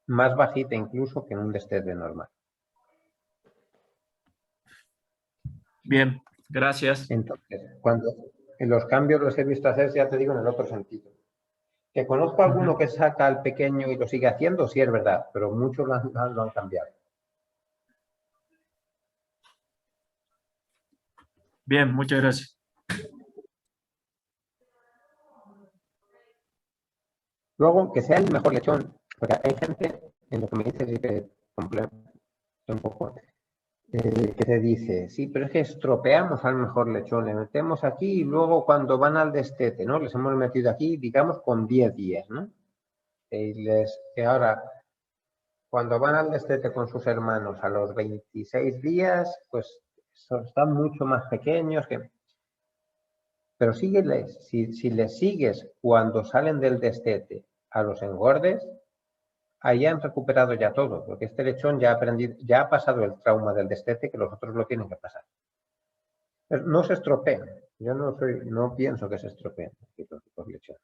Más bajita incluso que en un destete normal. Bien, gracias. Entonces, cuando los cambios los he visto hacer, ya te digo, en el otro sentido. Que conozco a alguno que saca al pequeño y lo sigue haciendo, sí es verdad, pero muchos lo han cambiado. Bien, muchas gracias. Luego, que sea el mejor lechón, porque hay gente, en lo que me dice, que un poco, que te dice, sí, pero es que estropeamos al mejor lechón, le metemos aquí y luego cuando van al destete, ¿no? Les hemos metido aquí, digamos, con 10 días, ¿no? Que ahora, cuando van al destete con sus hermanos a los 26 días, pues están mucho más pequeños que... Pero sígueles, si les sigues cuando salen del destete a los engordes, ahí han recuperado ya todo, porque este lechón ya ha pasado el trauma del destete, que los otros lo tienen que pasar. Pero no se estropean. Yo no pienso que se estropeen los lechones.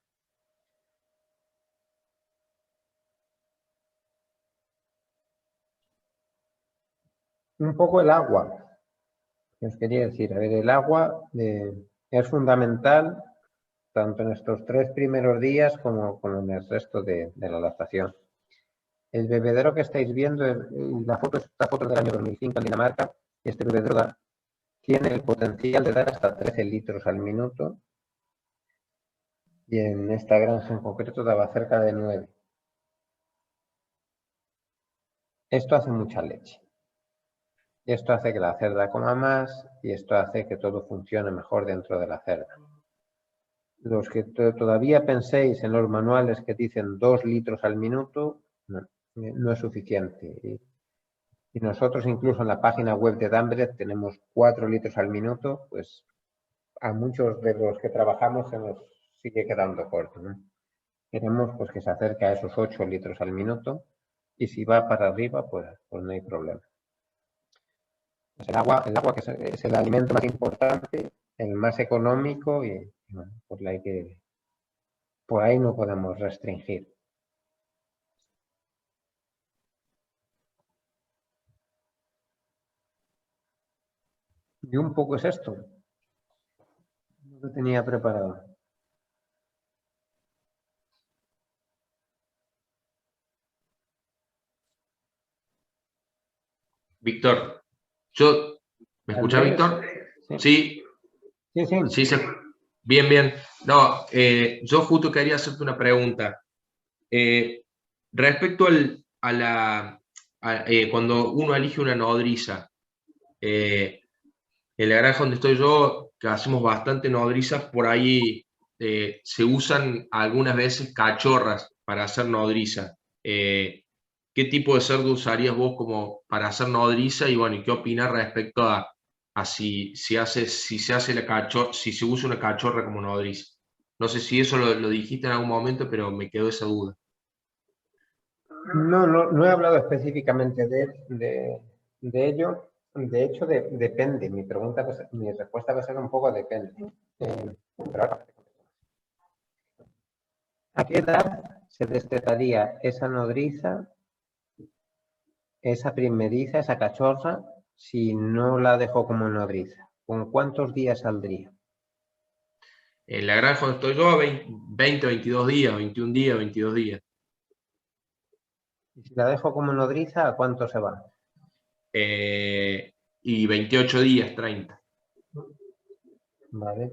Un poco el agua. Os quería decir, a ver, el agua es fundamental tanto en estos 3 primeros días como en el resto de la lactación. El bebedero que estáis viendo, esta foto del año 2005 en Dinamarca, este bebedero tiene el potencial de dar hasta 13 litros al minuto y en esta granja en concreto daba cerca de 9. Esto hace mucha leche. Esto hace que la cerda coma más y esto hace que todo funcione mejor dentro de la cerda. Los que todavía penséis en los manuales que dicen 2 litros al minuto, no es suficiente. Y nosotros incluso en la página web de Dambret tenemos 4 litros al minuto, pues a muchos de los que trabajamos se nos sigue quedando corto, ¿no? Queremos pues que se acerque a esos 8 litros al minuto y si va para arriba, pues no hay problema. Pues el agua que es el alimento más importante, el más económico y bueno, por ahí no podemos restringir. Y un poco es esto. No lo tenía preparado. Víctor, ¿me escuchás, Víctor? Sí. Sí. Bien. No, yo justo quería hacerte una pregunta. Respecto cuando uno elige una nodriza, en la granja donde estoy yo, que hacemos bastante nodrizas, por ahí se usan algunas veces cachorras para hacer nodriza. ¿Qué tipo de cerdo usarías vos como para hacer nodriza? Y bueno, ¿y qué opinas respecto a si se usa una cachorra como nodriza? No sé si eso lo dijiste en algún momento, pero me quedó esa duda. No he hablado específicamente de ello. De hecho, depende. Mi respuesta va a ser un poco depende. ¿A qué edad se destetaría esa nodriza, esa primeriza, esa cachorra, si no la dejo como nodriza? ¿Con cuántos días saldría? En la granja donde estoy yo, 20, 22 días, 21 días, 22 días. ¿Y si la dejo como nodriza, a cuánto se va? y 28 días, 30. Vale.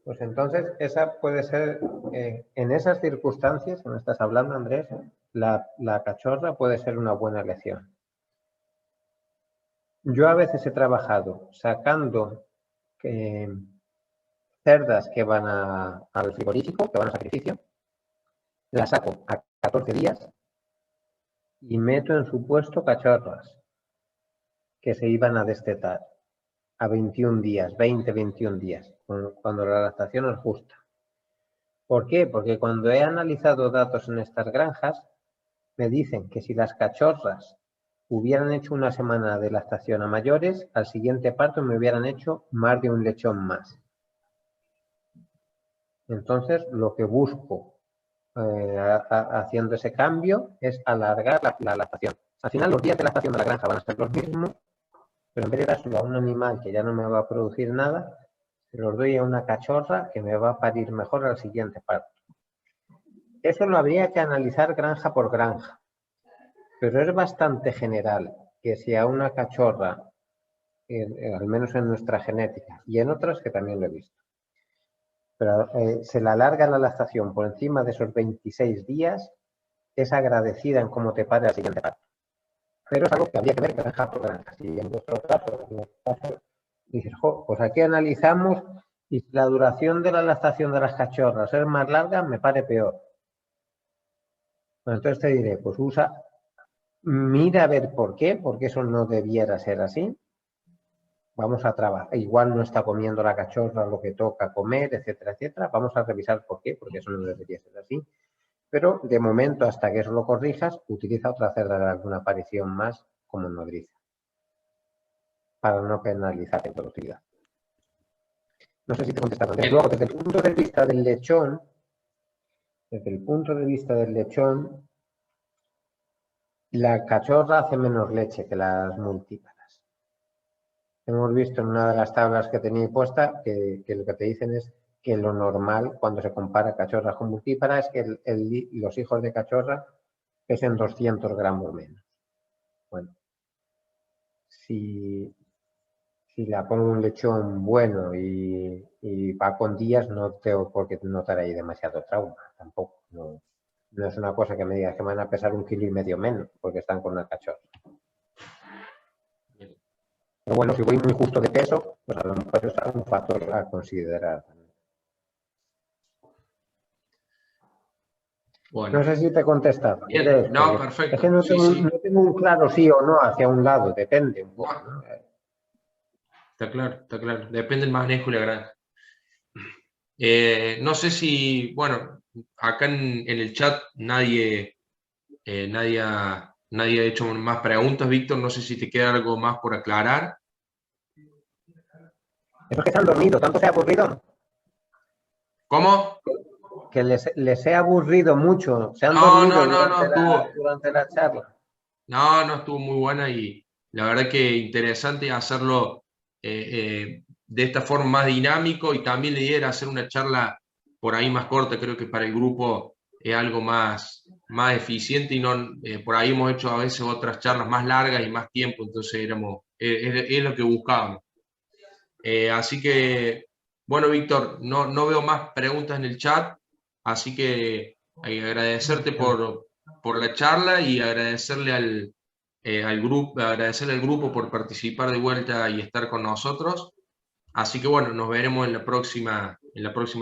Pues entonces, esa puede ser, en esas circunstancias que me estás hablando, Andrés, la cachorra puede ser una buena elección. Yo a veces he trabajado sacando cerdas que van al frigorífico, que van a sacrificio, las saco a 14 días y meto en su puesto cachorras que se iban a destetar a 21 días, 20, 21 días, cuando la lactación es justa. ¿Por qué? Porque cuando he analizado datos en estas granjas, me dicen que si las cachorras hubieran hecho una semana de lactación a mayores, al siguiente parto me hubieran hecho más de un lechón más. Entonces, lo que busco haciendo ese cambio es alargar la lactación. Al final, los días de lactación de la granja van a ser los mismos, pero en vez de dárselo a un animal que ya no me va a producir nada, se los doy a una cachorra que me va a parir mejor al siguiente parto. Eso lo habría que analizar granja por granja, pero es bastante general que si a una cachorra, al menos en nuestra genética y en otras que también lo he visto, pero se le alarga la lactación por encima de esos 26 días, es agradecida en cómo te pare al siguiente parto. Pero es algo que habría que ver granja por granja. Si en vuestro caso dices, pues aquí analizamos y si la duración de la lactación de las cachorras es más larga, me pare peor. Bueno, entonces te diré, pues mira a ver por qué, porque eso no debiera ser así. Vamos a trabajar, igual no está comiendo la cachorra lo que toca comer, etcétera, etcétera. Vamos a revisar por qué, porque eso no debería ser así. Pero de momento, hasta que eso lo corrijas, utiliza otra cerda de alguna aparición más como nodriza, para no penalizar en productividad. No sé si te contestaron. Luego, desde el punto de vista del lechón, la cachorra hace menos leche que las multíparas. Hemos visto en una de las tablas que tenía puesta que lo que te dicen es que lo normal cuando se compara cachorras con multíparas es que los hijos de cachorra pesen 200 gramos menos. Bueno, si la pongo un lechón bueno y va con días, no tengo por qué notar ahí demasiado trauma, tampoco. No es una cosa que me digas que van a pesar 1,5 kilos menos porque están con una cachorra. Pero bueno, si voy muy justo de peso, pues a lo mejor es un factor a considerar. Bueno. No sé si te he contestado. Bien, no, perfecto. Es que no tengo un claro sí o no hacia un lado, depende un poco. No. Está claro. Depende del manejo y la granja. No sé si, bueno, acá en el chat nadie ha hecho más preguntas, Víctor. No sé si te queda algo más por aclarar. Eso es que se han dormido, ¿tanto se ha aburrido? ¿Cómo? Que les he aburrido mucho. Se han dormido durante la charla. No, estuvo muy buena y la verdad que interesante hacerlo de esta forma más dinámico, y también la idea era hacer una charla por ahí más corta. Creo que para el grupo es algo más eficiente y no por ahí hemos hecho a veces otras charlas más largas y más tiempo, entonces es lo que buscábamos. Así que, bueno, Víctor, no veo más preguntas en el chat, así que agradecerte por la charla y agradecerle al grupo por participar de vuelta y estar con nosotros. Así que bueno, nos veremos en la próxima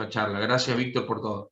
charla. Gracias, Víctor, por todo.